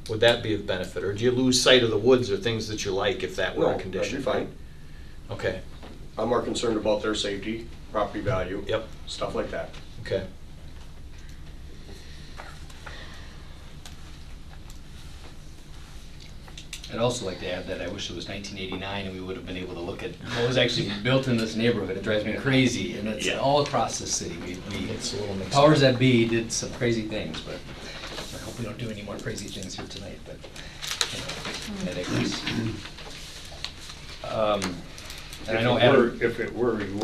[SPEAKER 18] would that be of benefit? Or do you lose sight of the woods or things that you like if that were
[SPEAKER 4] No,
[SPEAKER 18] a
[SPEAKER 4] that'd
[SPEAKER 18] condition?
[SPEAKER 4] be fine.
[SPEAKER 18] Okay,
[SPEAKER 4] I'm more concerned about their safety, property value.
[SPEAKER 18] Yep.
[SPEAKER 4] Stuff like that.
[SPEAKER 18] okay.
[SPEAKER 1] I'd also like to add that I wish it was 1989 and we would have been able to look at what was actually built in this neighborhood. It drives me crazy, and it's all across the city.
[SPEAKER 18] It's a little mixed
[SPEAKER 1] powers
[SPEAKER 18] up.
[SPEAKER 1] that be did some crazy things, but I hope we don't do any more crazy things here tonight. But you know, headaches. And I know Adam.
[SPEAKER 17] If it were, you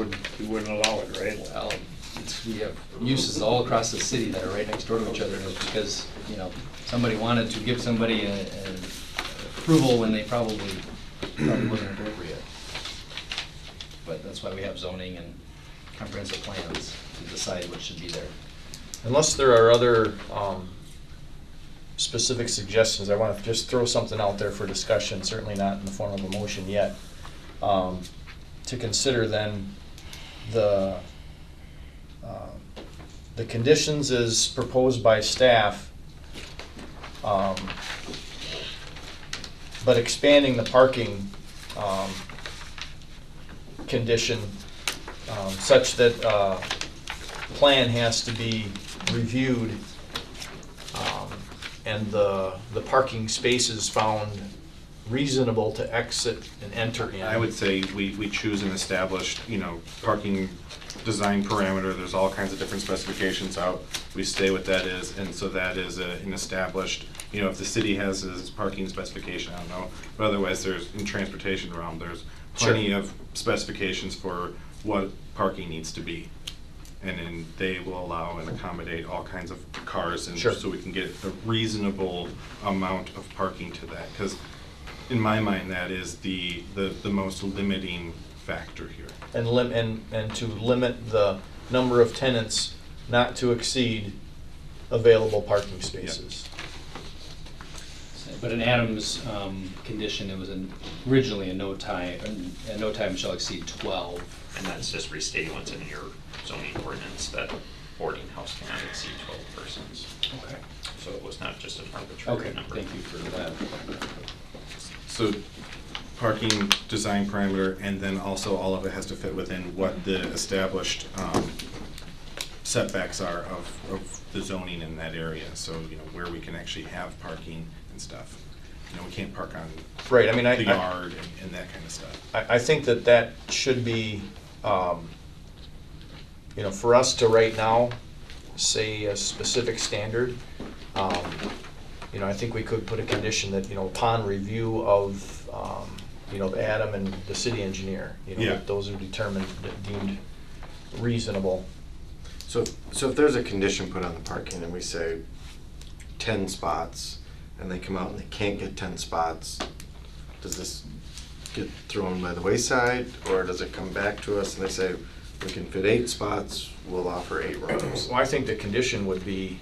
[SPEAKER 17] wouldn't allow it, right?
[SPEAKER 1] Well, we have uses all across the city that are right next door to each other, and it's because, you know, somebody wanted to give somebody an approval when they probably wasn't appropriate. But that's why we have zoning and comprehensive plans to decide what should be there.
[SPEAKER 18] Unless there are other specific suggestions, I want to just throw something out there for discussion, certainly not in the form of a motion yet, to consider then the conditions as proposed by staff, but expanding the parking condition such that plan has to be reviewed and the parking spaces found reasonable to exit and enter in.
[SPEAKER 16] I would say we choose an established, parking design parameter. There's all kinds of different specifications out. We stay with that is, and so that is an established, if the city has its parking specification, I don't know. But otherwise, there's, in transportation realm, there's plenty of specifications for what parking needs to be. And then they will allow and accommodate all kinds of cars, and so we can get a reasonable amount of parking to that. Because in my mind, that is the most limiting factor here.
[SPEAKER 18] And to limit the number of tenants not to exceed available parking spaces.
[SPEAKER 1] But in Adam's condition, it was originally a no time shall exceed 12.
[SPEAKER 9] And that's just restating what's in your zoning ordinance, that boarding house cannot exceed 12 persons.
[SPEAKER 1] Okay.
[SPEAKER 9] So it was not just an arbitrary number.
[SPEAKER 1] Thank you for that.
[SPEAKER 16] So parking design parameter, and then also all of it has to fit within what the established setbacks are of the zoning in that area. So, where we can actually have parking and stuff. We can't park on
[SPEAKER 18] right. I mean,
[SPEAKER 16] the yard and that kind of stuff.
[SPEAKER 18] I think that should be, for us to right now say a specific standard. I think we could put a condition that, upon review of, Adam and the city engineer, that those are deemed reasonable.
[SPEAKER 19] So if there's a condition put on the parking and we say 10 spots, and they come out and they can't get 10 spots, does this get thrown by the wayside, or does it come back to us and they say, we can fit 8 spots, we'll offer 8 rooms?
[SPEAKER 18] Well, I think the condition would be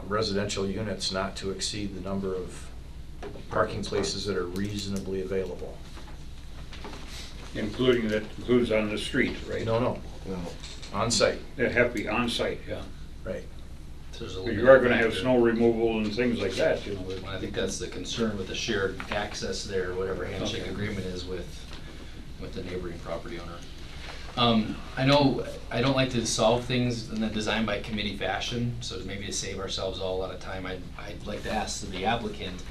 [SPEAKER 18] residential units not to exceed the number of parking places that are reasonably available.
[SPEAKER 17] Including that includes on the street, right?
[SPEAKER 18] No. On site.
[SPEAKER 17] They have to be on site, yeah.
[SPEAKER 18] Right.
[SPEAKER 17] You are gonna have snow removal and things like that,
[SPEAKER 1] I think that's the concern with the shared access there, whatever handshake agreement is with the neighboring property owner. I know I don't like to solve things in the design by committee fashion, so maybe to save ourselves all a lot of time, I'd like to ask the applicant,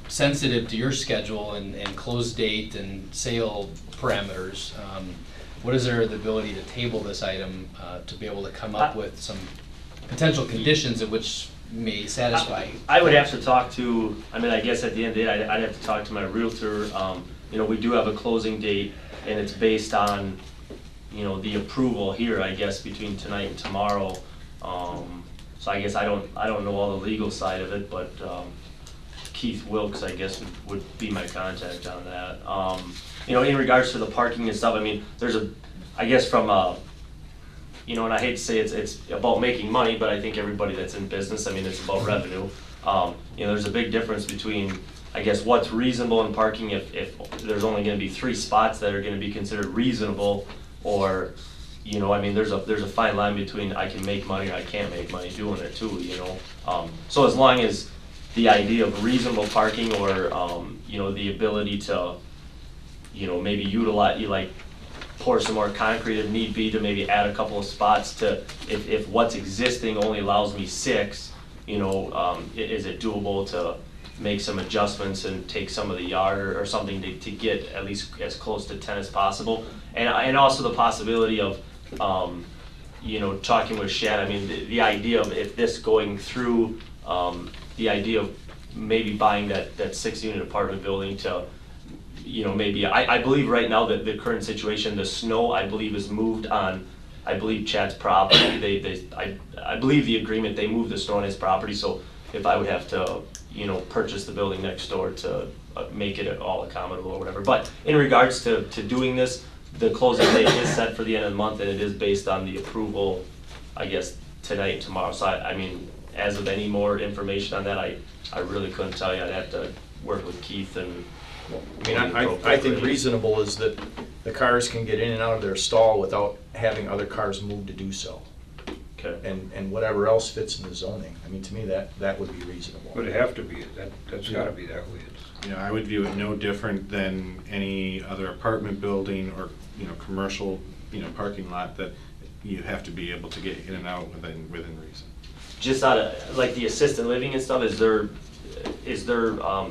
[SPEAKER 1] sensitive to your schedule and close date and sale parameters, what is there the ability to table this item to be able to come up with some potential conditions in which may satisfy?
[SPEAKER 10] I would have to talk to, I guess at the end of the day, I'd have to talk to my realtor. We do have a closing date, and it's based on, the approval here, I guess, between tonight and tomorrow. So I guess I don't know all the legal side of it, but Keith Wilkes, I guess, would be my contact on that. In regards to the parking and stuff, there's I guess from you know, and I hate to say it's about making money, but I think everybody that's in business, I mean, it's about revenue. You know, there's a big difference between, I guess, what's reasonable in parking if there's only gonna be 3 spots that are gonna be considered reasonable, or, you know, I mean, there's a fine line between I can make money or I can't make money doing it too, you know? So as long as the idea of reasonable parking, or, you know, the ability to, you know, maybe utilize, like, pour some more concrete if need be, to maybe add a couple of spots to, if what's existing only allows me 6, you know, is it doable to make some adjustments and take some of the yard or something to get at least as close to 10 as possible? And also the possibility of, you know, talking with Shad, I mean, the idea of if this going through, the idea of maybe buying that 6-unit apartment building to, you know, maybe, I believe right now that the current situation, the snow, I believe, is moved on, I believe, Chad's property. I believe the agreement, they moved the snow on his property, so if I would have to, you know, purchase the building next door to make it all accommodable or whatever. But in regards to doing this, the closing date is set for the end of the month, and it is based on the approval, I guess, tonight and tomorrow. So I mean, as of any more information on that, I really couldn't tell you. I'd have to work with Keith and.
[SPEAKER 18] I mean, I think reasonable is that the cars can get in and out of their stall without having other cars move to do so.
[SPEAKER 10] Okay.
[SPEAKER 18] And whatever else fits in the zoning. I mean, to me, that would be reasonable.
[SPEAKER 17] Would it have to be, that's gotta be that way.
[SPEAKER 16] You know, I would view it no different than any other apartment building or, you know, commercial, you know, parking lot, that you have to be able to get in and out within reason.
[SPEAKER 10] Just out of, like, the assisted living and stuff, is there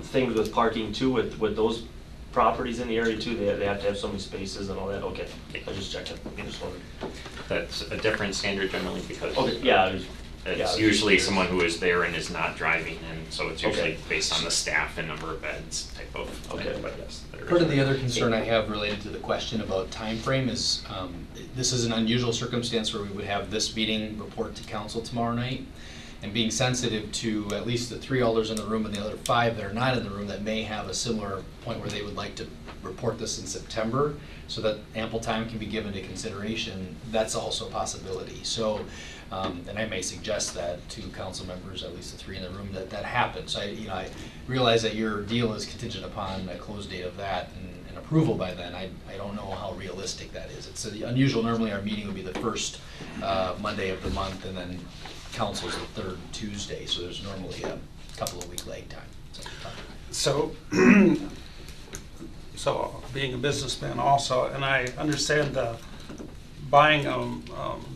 [SPEAKER 10] things with parking too, with those properties in the area too? They have to have so many spaces and all that? Okay, I just checked it. I just wondered.
[SPEAKER 9] That's a different standard generally because
[SPEAKER 10] Okay, yeah.
[SPEAKER 9] it's usually someone who is there and is not driving, and so it's usually based on the staff and number of beds type of thing, but yes.
[SPEAKER 1] Part of the other concern I have related to the question about time frame is, this is an unusual circumstance where we would have this meeting report to council tomorrow night, and being sensitive to at least the 3 alders in the room and the other 5 that are not in the room that may have a similar point where they would like to report this in September, so that ample time can be given to consideration. That's also a possibility. So, and I may suggest that to council members, at least the 3 in the room, that happens. I realize that your deal is contingent upon a close date of that and approval by then. I don't know how realistic that is. It's unusual. Normally our meeting would be the first Monday of the month, and then council's the 3rd Tuesday, so there's normally a couple of week lag time.
[SPEAKER 7] So, so being a businessman also, and I understand buying a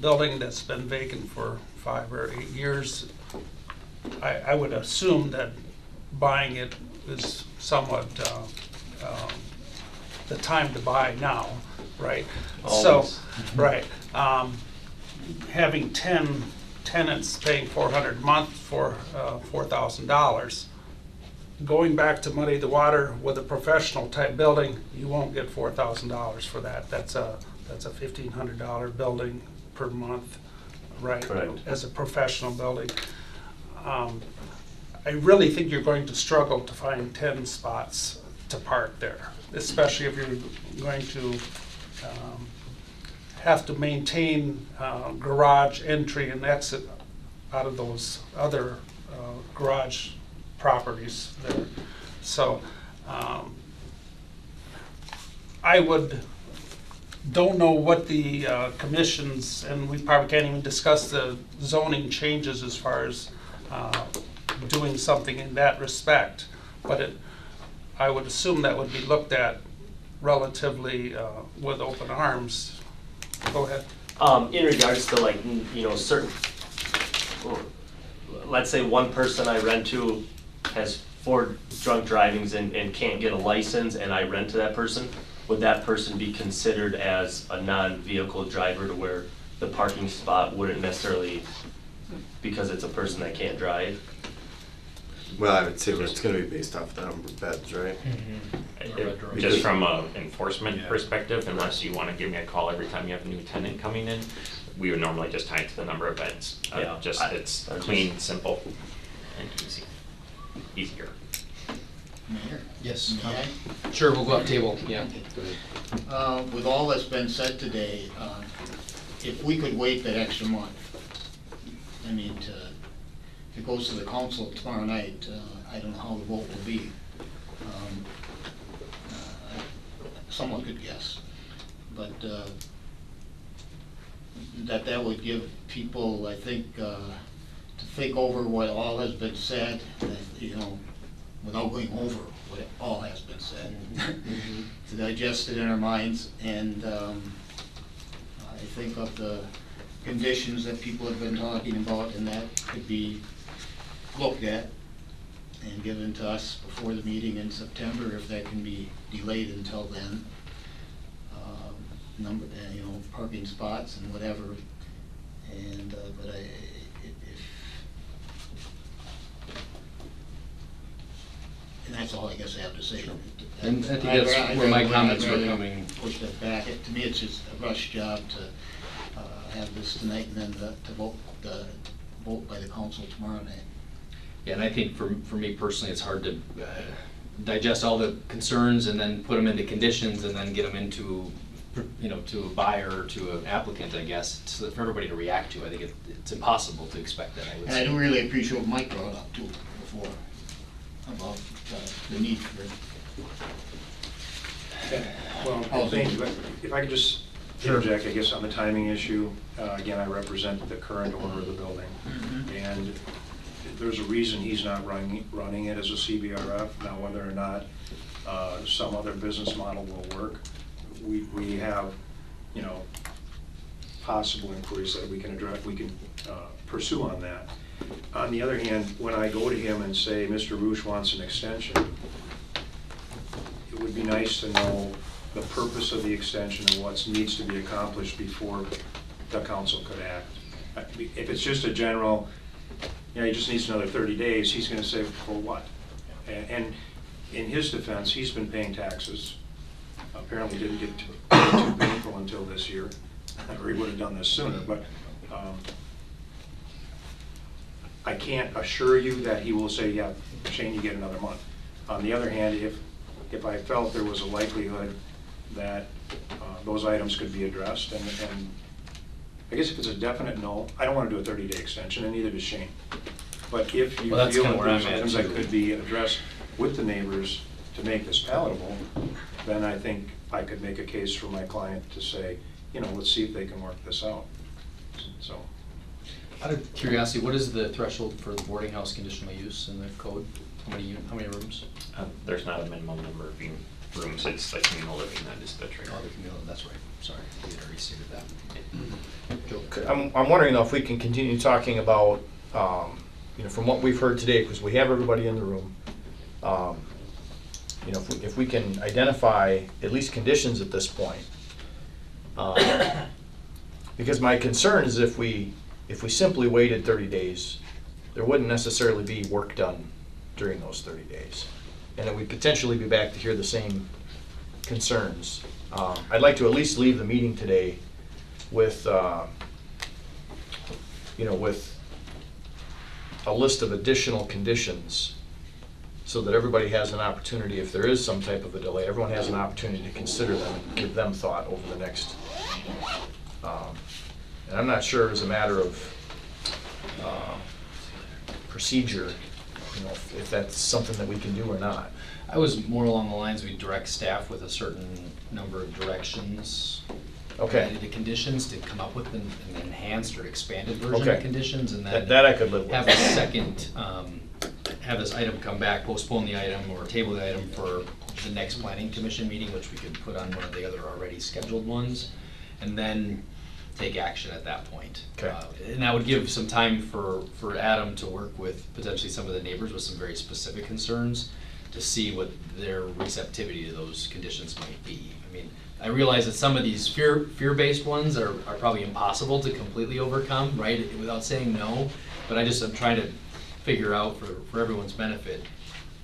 [SPEAKER 7] building that's been vacant for 5 or 8 years, I would assume that buying it is somewhat the time to buy now, right?
[SPEAKER 10] Always.
[SPEAKER 7] So, right, having 10 tenants paying $400 a month for $4,000. Going back to muddy the water with a professional type building, you won't get $4,000 for that. That's a $1,500 building per month, right?
[SPEAKER 10] Correct.
[SPEAKER 7] As a professional building. I really think you're going to struggle to find 10 spots to park there, especially if you're going to have to maintain garage entry and exit out of those other garage properties there. So don't know what the commissions, and we probably can't even discuss the zoning changes as far as doing something in that respect, but I would assume that would be looked at relatively with open arms. Go ahead.
[SPEAKER 10] In regards to, like, you know, certain, let's say one person I rent to has 4 drunk drivings and can't get a license, and I rent to that person, would that person be considered as a non-vehicle driver to where the parking spot wouldn't necessarily, because it's a person that can't drive?
[SPEAKER 19] Well, I would say it's gonna be based off the number of beds, right?
[SPEAKER 9] Just from an enforcement perspective, unless you want to give me a call every time you have a new tenant coming in, we would normally just tie it to the number of beds. It's clean, simple, and easy. Easier.
[SPEAKER 1] Yes. Sure, we'll go up table. Yeah.
[SPEAKER 20] With all that's been said today, if we could wait that extra month, I mean, if it goes to the council tomorrow night, I don't know how the vote will be. Someone could guess, but that would give people, I think, to think over what all has been said, you know, without going over what all has been said, to digest it in our minds, and I think of the conditions that people have been talking about, and that could be looked at and given to us before the meeting in September, if that can be delayed until then. You know, parking spots and whatever, and but and that's all I guess I have to say.
[SPEAKER 1] And I think that's where my comments were coming.
[SPEAKER 20] Push that back. To me, it's just a rush job to have this tonight and then to vote by the council tomorrow night.
[SPEAKER 1] Yeah, and I think for me personally, it's hard to digest all the concerns and then put them into conditions and then get them into, you know, to a buyer or to an applicant, I guess, so for everybody to react to. I think it's impossible to expect that, I would
[SPEAKER 20] And
[SPEAKER 1] say.
[SPEAKER 20] I do really appreciate what Mike brought up too before, about the need for.
[SPEAKER 15] Well, thank you. If I could just interject, I guess, on the timing issue. Again, I represent the current owner of the building. And there's a reason he's not running it as a CBRF. Now, whether or not some other business model will work, we have, you know, possible inquiries that we can address, we can pursue on that. On the other hand, when I go to him and say, Mr. Roosh wants an extension, it would be nice to know the purpose of the extension and what needs to be accomplished before the council could act. If it's just a general, you know, he just needs another 30 days, he's going to say, for what? And in his defense, he's been paying taxes. Apparently didn't get too painful until this year, or he would have done this sooner, but I can't assure you that he will say, yeah, Shane, you get another month. On the other hand, if I felt there was a likelihood that those items could be addressed, and I guess if it's a definite no, I don't want to do a 30-day extension, and neither does Shane. But if you feel that there's items that could be addressed with the neighbors to make this palatable, then I think I could make a case for my client to say, you know, let's see if they can work this out. So.
[SPEAKER 1] Out of curiosity, what is the threshold for the boarding house conditional use in the code? How many rooms?
[SPEAKER 9] There's not a minimum number of rooms, it's the communal living that is the trigger.
[SPEAKER 1] Oh, the communal, that's right, sorry, you had already stated that.
[SPEAKER 18] I'm wondering though if we can continue talking about, you know, from what we've heard today, because we have everybody in the room, you know, if we can identify at least conditions at this point. Because my concern is if we simply waited 30 days, there wouldn't necessarily be work done during those 30 days. And then we'd potentially be back to hear the same concerns. I'd like to at least leave the meeting today with, you know, with a list of additional conditions so that everybody has an opportunity, if there is some type of a delay, everyone has an opportunity to consider them and give them thought over the next, and I'm not sure as a matter of procedure, you know, if that's something that we can do or not.
[SPEAKER 1] I was more along the lines we direct staff with a certain number of directions.
[SPEAKER 18] Okay.
[SPEAKER 1] The conditions to come up with an enhanced or expanded version
[SPEAKER 18] Okay.
[SPEAKER 1] of conditions, and then
[SPEAKER 18] That I could live with.
[SPEAKER 1] have a second, have this item come back, postpone the item or table the item for the next planning commission meeting, which we could put on one of the other already scheduled ones, and then take action at that point.
[SPEAKER 18] Okay.
[SPEAKER 1] And that would give some time for Adam to work with potentially some of the neighbors with some very specific concerns to see what their receptivity to those conditions might be. I mean, I realize that some of these fear-based ones are probably impossible to completely overcome, right, without saying no, but I'm trying to figure out for everyone's benefit.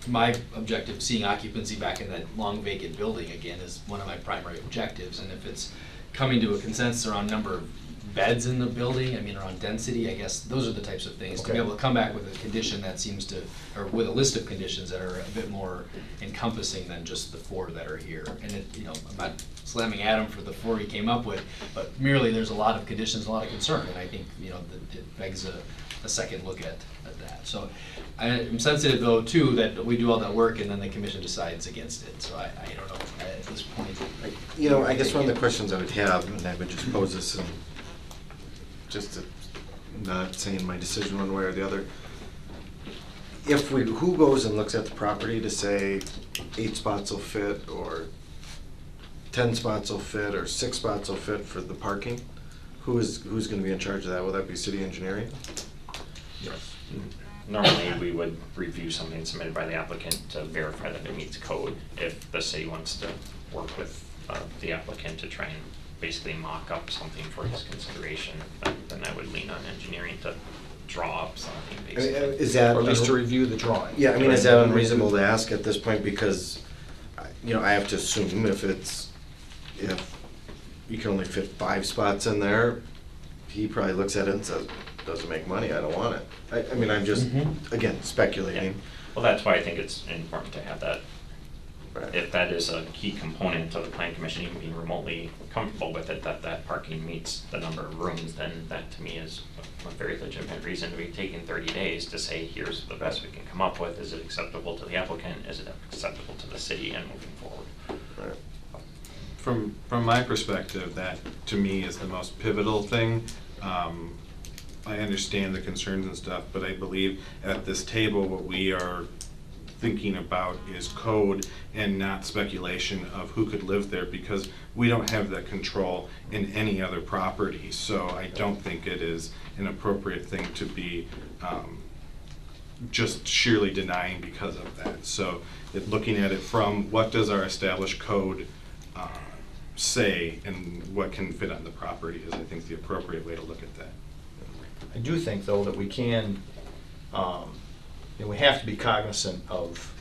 [SPEAKER 1] My objective, seeing occupancy back in that long vacant building again, is one of my primary objectives, and if it's coming to a consensus around number of beds in the building, I mean, around density, I guess, those are the types of things. To be able to come back with a condition that seems to, or with a list of conditions that are a bit more encompassing than just the 4 that are here. And it, you know, I'm not slamming Adam for the 4 he came up with, but merely there's a lot of conditions, a lot of concern, and I think, you know, it begs a second look at that. So I'm sensitive though too that we do all that work and then the commission decides against it. So I don't know at this point.
[SPEAKER 19] You know, I guess one of the questions I would have, and I would just pose this and just to not saying my decision one way or the other. If we, who goes and looks at the property to say 8 spots will fit, or 10 spots will fit, or 6 spots will fit for the parking? Who's going to be in charge of that? Will that be city engineering?
[SPEAKER 9] Yes. Normally, we would review something submitted by the applicant to verify that it meets code. If the city wants to work with the applicant to try and basically mock up something for his consideration, then I would lean on engineering to draw up something basically.
[SPEAKER 19] I mean, is that,
[SPEAKER 18] Or at least to review the drawing.
[SPEAKER 19] Yeah, I mean, is that unreasonable to ask at this point? Because, you know, I have to assume if you can only fit 5 spots in there, he probably looks at it and says, doesn't make money, I don't want it. I mean, I'm just, again, speculating.
[SPEAKER 9] Yeah. Well, that's why I think it's important to have that. Right. If that is a key component of the plan commission, even being remotely comfortable with it, that parking meets the number of rooms, then that to me is a very legitimate reason to be taking 30 days to say, here's the best we can come up with. Is it acceptable to the applicant? Is it acceptable to the city, and moving forward?
[SPEAKER 19] Right.
[SPEAKER 16] From my perspective, that to me is the most pivotal thing. I understand the concerns and stuff, but I believe at this table what we are thinking about is code and not speculation of who could live there, because we don't have that control in any other property. So I don't think it is an appropriate thing to be just sheerly denying because of that. So looking at it from what does our established code say and what can fit on the property is, I think, the appropriate way to look at that.
[SPEAKER 18] I do think, though, that we can, you know, we have to be cognizant of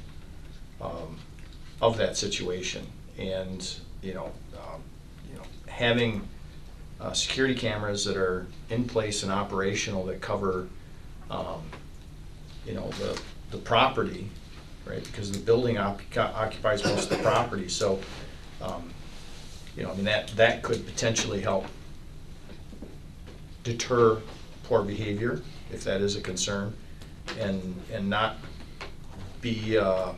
[SPEAKER 18] that situation, and having security cameras that are in place and operational that cover, the property, right? Because the building occupies most of the property, so I mean that could potentially help deter poor behavior, if that is a concern, and not be an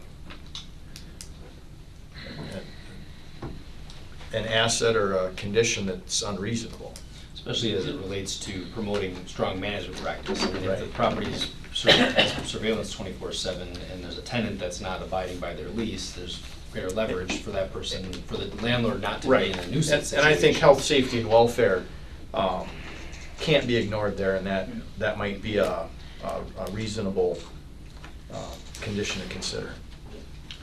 [SPEAKER 18] asset or a condition that's unreasonable.
[SPEAKER 1] Especially as it relates to promoting strong management practice. I mean, if the property's has surveillance 24/7 and there's a tenant that's not abiding by their lease, there's greater leverage for that person, for the landlord not to be in a nuisance situation.
[SPEAKER 18] And I think health, safety, and welfare can't be ignored there, and that might be a reasonable condition to consider.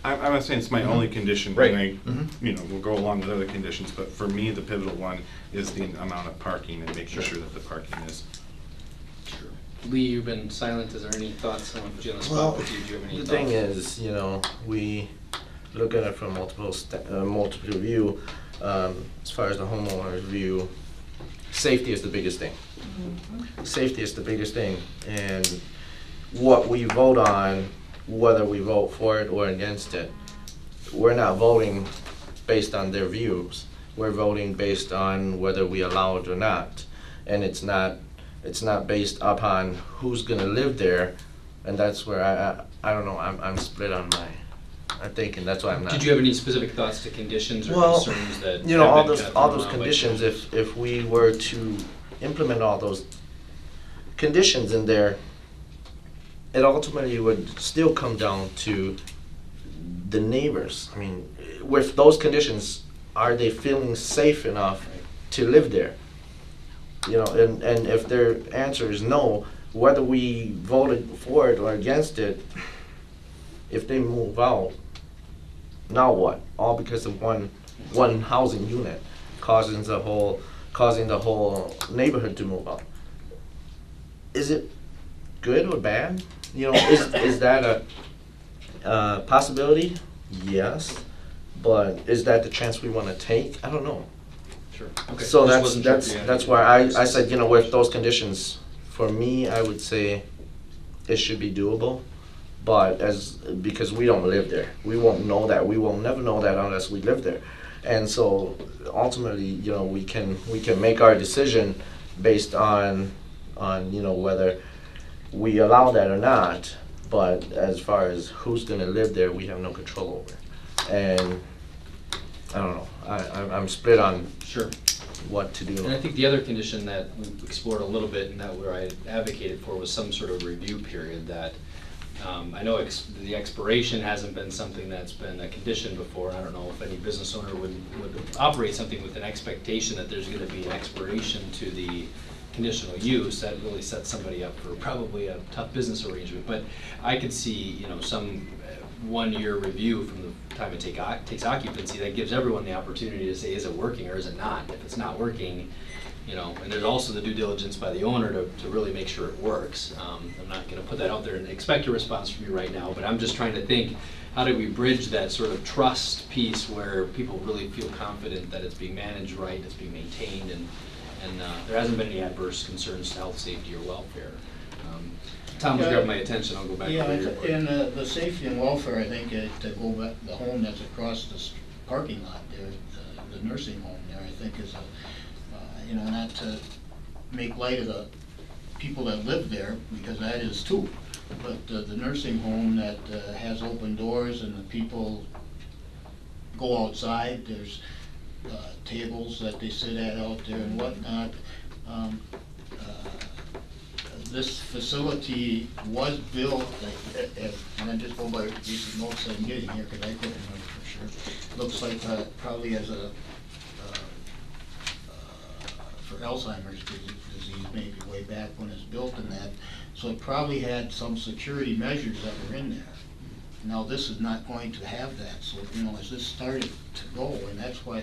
[SPEAKER 16] I'm not saying it's my only condition,
[SPEAKER 18] Right.
[SPEAKER 16] and we'll go along with other conditions, but for me, the pivotal one is the amount of parking and making sure that the parking is.
[SPEAKER 1] Sure. Lee, you've been silent. Is there any thoughts? I don't want to put you on the spot,
[SPEAKER 21] Well,
[SPEAKER 1] but do you have any
[SPEAKER 21] the
[SPEAKER 1] thoughts?
[SPEAKER 21] thing is, we look at it from multiple view. As far as the homeowner's view, safety is the biggest thing. Safety is the biggest thing, and what we vote on, whether we vote for it or against it, we're not voting based on their views. We're voting based on whether we allow it or not, and it's not based upon who's gonna live there, and that's where I don't know. I'm split on my thinking. That's why I'm not.
[SPEAKER 1] Did you have any specific thoughts to conditions or
[SPEAKER 21] Well,
[SPEAKER 1] concerns that have
[SPEAKER 21] all
[SPEAKER 1] been
[SPEAKER 21] those
[SPEAKER 1] kind of
[SPEAKER 21] all
[SPEAKER 1] thrown
[SPEAKER 21] those
[SPEAKER 1] around by
[SPEAKER 21] conditions,
[SPEAKER 1] people?
[SPEAKER 21] if we were to implement all those conditions in there, it ultimately would still come down to the neighbors. I mean, with those conditions, are they feeling safe enough to live there? And if their answer is no, whether we voted for it or against it, if they move out, now what? All because of one housing unit causing the whole neighborhood to move out. Is it good or bad? Is that a possibility? Yes, but is that the chance we want to take? I don't know.
[SPEAKER 1] Sure, okay.
[SPEAKER 21] So
[SPEAKER 1] Just
[SPEAKER 21] that's,
[SPEAKER 1] wasn't sure if
[SPEAKER 21] that's,
[SPEAKER 1] you had
[SPEAKER 21] that's
[SPEAKER 1] any
[SPEAKER 21] why I
[SPEAKER 1] specific-
[SPEAKER 21] said, you know, with those conditions, for me, I would say it should be doable. But because we don't live there, we won't know that, we will never know that unless we live there. And so ultimately, you know, we can make our decision based on, you know, whether we allow that or not. But as far as who's gonna live there, we have no control over. And I don't know, I'm split on
[SPEAKER 1] Sure.
[SPEAKER 21] what to do.
[SPEAKER 1] And I think the other condition that we explored a little bit and that where I advocated for was some sort of review period that, I know the expiration hasn't been something that's been a condition before. I don't know if any business owner would operate something with an expectation that there's gonna be an expiration to the conditional use. That really sets somebody up for probably a tough business arrangement. But I could see, you know, some 1-year review from the time it takes occupancy. That gives everyone the opportunity to say, is it working or is it not? If it's not working, you know, and there's also the due diligence by the owner to really make sure it works. I'm not gonna put that out there and expect a response from you right now, but I'm just trying to think, how do we bridge that sort of trust piece where people really feel confident that it's being managed right, it's being maintained, and there hasn't been any adverse concerns to health, safety, or welfare. Tom was grabbing my attention, I'll go back
[SPEAKER 20] Yeah,
[SPEAKER 1] over your point.
[SPEAKER 20] in the safety and welfare, I think, to go back, the home that's across the parking lot there, the nursing home there, I think is you know, not to make light of the people that live there, because that is too, but the nursing home that has open doors and the people go outside, there's tables that they sit at out there and whatnot. This facility was built, and I just go by recent notes I'm getting here, because I couldn't remember for sure. Looks like probably as a, for Alzheimer's disease, maybe way back when it's built and that. So it probably had some security measures that were in there. Now, this is not going to have that, so, you know, as this started to go, and that's why,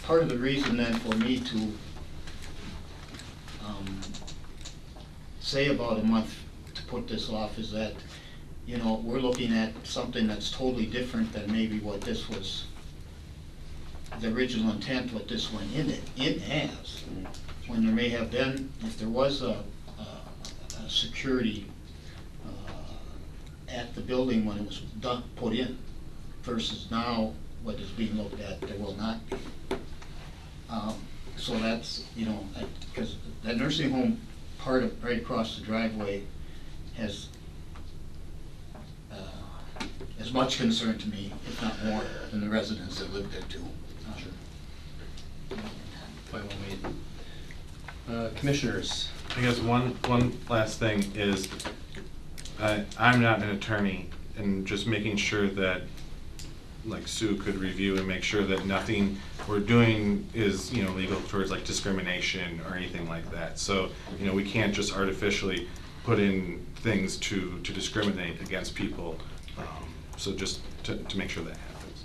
[SPEAKER 20] part of the reason then for me to say about a month to put this off is that, you know, we're looking at something that's totally different than maybe what this was, the original intent, what this went in it has. When there may have been, if there was a security at the building when it was put in, versus now what is being looked at, there will not be. So that's, you know, because that nursing home part of right across the driveway has as much concern to me, if not more, than the residents that live there too.
[SPEAKER 1] Point well made. Commissioners.
[SPEAKER 16] I guess one last thing is, I'm not an attorney, and just making sure that, like Sue could review and make sure that nothing we're doing is, you know, legal towards like discrimination or anything like that. So, you know, we can't just artificially put in things to discriminate against people. So just to make sure that happens.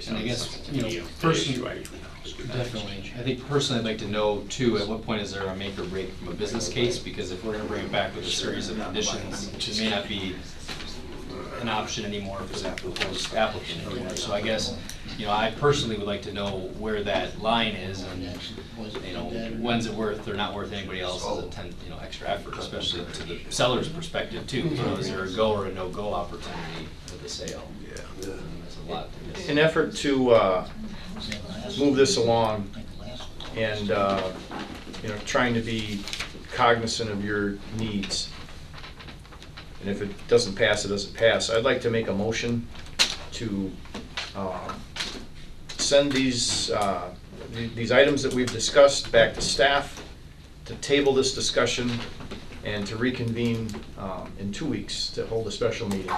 [SPEAKER 1] And I guess, you know, personally, definitely. I think personally, I'd like to know too, at what point is there a make or break from a business case? Because if we're gonna bring it back with a series of conditions, it may not be an option anymore for that proposed applicant anymore. So I guess, you know, I personally would like to know where that line is, and, you know, when's it worth or not worth anybody else's extra effort, especially to the seller's perspective too. You know, is there a go or a no-go opportunity with the sale? Yeah. There's a lot to miss.
[SPEAKER 18] In effort to move this along and, you know, trying to be cognizant of your needs, and if it doesn't pass, it doesn't pass, I'd like to make a motion to send these items that we've discussed back to staff, to table this discussion, and to reconvene in 2 weeks to hold a special meeting.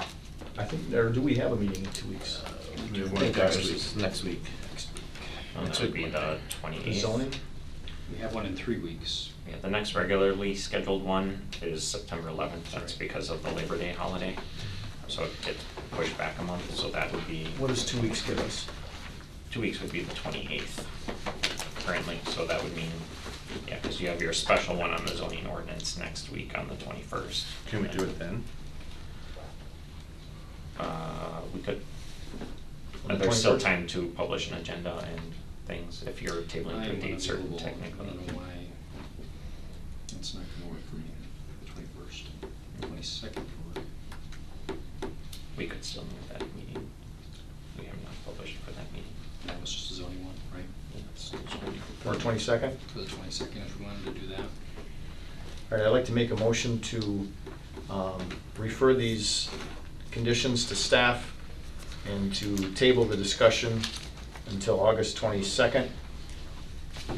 [SPEAKER 18] I think, or do we have a meeting in 2 weeks?
[SPEAKER 16] We have
[SPEAKER 21] I
[SPEAKER 16] one
[SPEAKER 21] think
[SPEAKER 16] next
[SPEAKER 21] ours
[SPEAKER 16] week.
[SPEAKER 21] is next week.
[SPEAKER 9] That would be the 28th.
[SPEAKER 18] Zoning?
[SPEAKER 1] We have one in 3 weeks.
[SPEAKER 9] Yeah, the next regularly scheduled one is September 11th. That's because of the Labor Day holiday. So it gets pushed back a month, so that would be...
[SPEAKER 18] What does 2 weeks give us?
[SPEAKER 9] 2 weeks would be the 28th currently, so that would mean, yeah, because you have your special one on the zoning ordinance next week on the 21st.
[SPEAKER 16] Can we do it then?
[SPEAKER 9] We could. But there's still time to publish an agenda and things if you're tabling
[SPEAKER 1] I
[SPEAKER 9] to a
[SPEAKER 1] am
[SPEAKER 9] date certain
[SPEAKER 1] unavailable.
[SPEAKER 9] technically.
[SPEAKER 1] I don't know why it's not gonna work for me, the 21st, 22nd can work.
[SPEAKER 9] We could still move that meeting. We have not published for that meeting.
[SPEAKER 1] That was just a zoning one, right?
[SPEAKER 18] Or 22nd?
[SPEAKER 1] For the 22nd, if we wanted to do that.
[SPEAKER 18] All right, I'd like to make a motion to refer these conditions to staff and to table the discussion until August 22nd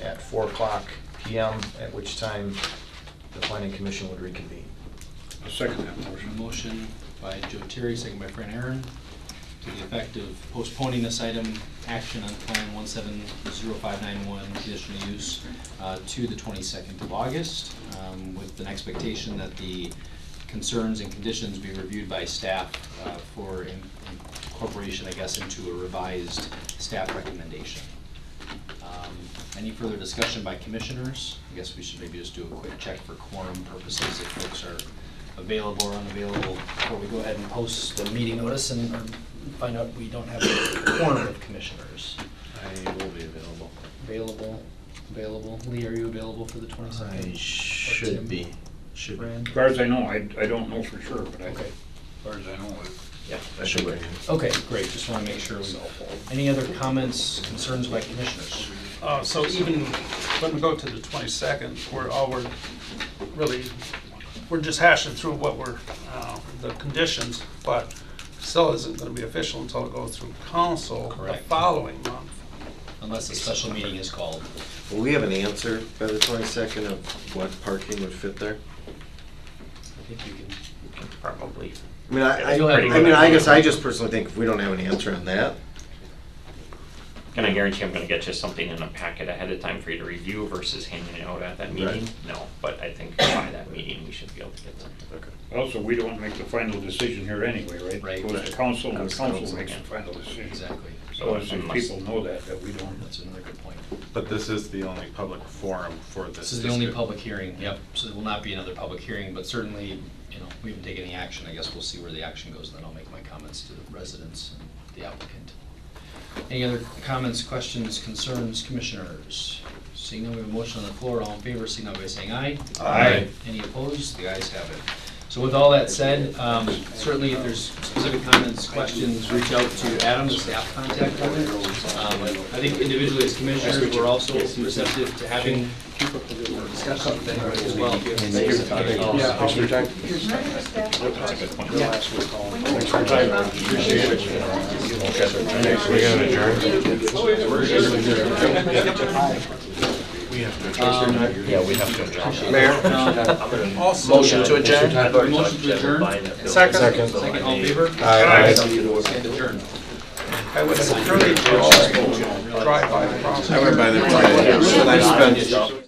[SPEAKER 18] at 4:00 PM, at which time the planning commission would reconvene.
[SPEAKER 17] I'll second that motion.
[SPEAKER 1] Motion by Joe Terry, second by Fran Aaron, to the effect of postponing this item, action on Plan 170591, conditional use, to the 22nd of August, with an expectation that the concerns and conditions be reviewed by staff for incorporation, I guess, into a revised staff recommendation. Any further discussion by commissioners? I guess we should maybe just do a quick check for quorum purposes if folks are available or unavailable before we go ahead and post the meeting notice and or find out we don't have a quorum of commissioners.
[SPEAKER 18] I will be available.
[SPEAKER 1] Available. Lee, are you available for the 22nd?
[SPEAKER 18] I should be. Should be.
[SPEAKER 17] As far as I know, I don't know for sure, but
[SPEAKER 1] Okay.
[SPEAKER 17] as far as I know,
[SPEAKER 1] Yeah,
[SPEAKER 18] I should be.
[SPEAKER 1] Okay, great, just want to make sure. Any other comments, concerns by commissioners?
[SPEAKER 7] So even when we go to the 22nd, we're just hashing through what were the conditions, but still isn't going to be official until it goes through council the
[SPEAKER 1] Correct.
[SPEAKER 7] following month.
[SPEAKER 1] Unless a special meeting is called.
[SPEAKER 19] Will we have an answer by the 22nd of what parking would fit there?
[SPEAKER 1] I think you can.
[SPEAKER 9] Probably.
[SPEAKER 19] I mean,
[SPEAKER 1] You'll have-
[SPEAKER 19] I guess I just personally think if we don't have an answer on that,
[SPEAKER 9] Can I guarantee I'm gonna get you something in a packet ahead of time for you to review versus handing it out at that meeting?
[SPEAKER 19] Right.
[SPEAKER 9] No, but I think by that meeting, we should be able to get something.
[SPEAKER 17] also, we don't make the final decision here anyway, right?
[SPEAKER 1] Right.
[SPEAKER 17] It goes to council, and
[SPEAKER 9] Goes
[SPEAKER 17] the
[SPEAKER 9] to
[SPEAKER 17] council
[SPEAKER 9] council,
[SPEAKER 17] makes
[SPEAKER 9] yeah.
[SPEAKER 17] the final decision.
[SPEAKER 1] Exactly.
[SPEAKER 17] So as if
[SPEAKER 9] Unless-
[SPEAKER 17] people know that we don't.
[SPEAKER 1] That's another good point.
[SPEAKER 16] But this is the only public forum for this.
[SPEAKER 1] This is the only public hearing, yep, so there will not be another public hearing, but certainly, we haven't taken any action, I guess we'll see where the action goes, and then I'll make my comments to the residents and the applicant. Any other comments, questions, concerns, commissioners? Seeing none, we have a motion on the floor, all in favor, signify by saying aye.
[SPEAKER 17] Aye.
[SPEAKER 1] Any opposed? The ayes have it. So with all that said, certainly if there's specific comments, questions, reach out to Adam, the staff contact person. I think individually as commissioners, we're also receptive to having discuss something as well.
[SPEAKER 19] I'll be back.
[SPEAKER 9] That's a good point.
[SPEAKER 19] Thanks for your time. Appreciate it. We're gonna adjourn.
[SPEAKER 18] Yeah, we have to adjourn.
[SPEAKER 19] Mayor?
[SPEAKER 7] Also,
[SPEAKER 18] Motion to adjourn?
[SPEAKER 1] Motion to adjourn?
[SPEAKER 7] Second.
[SPEAKER 1] Second, all in favor?
[SPEAKER 19] Aye.
[SPEAKER 1] Stand adjourned.
[SPEAKER 7] I would encourage you all to drive by the property.
[SPEAKER 19] I went by there today. Nice bench.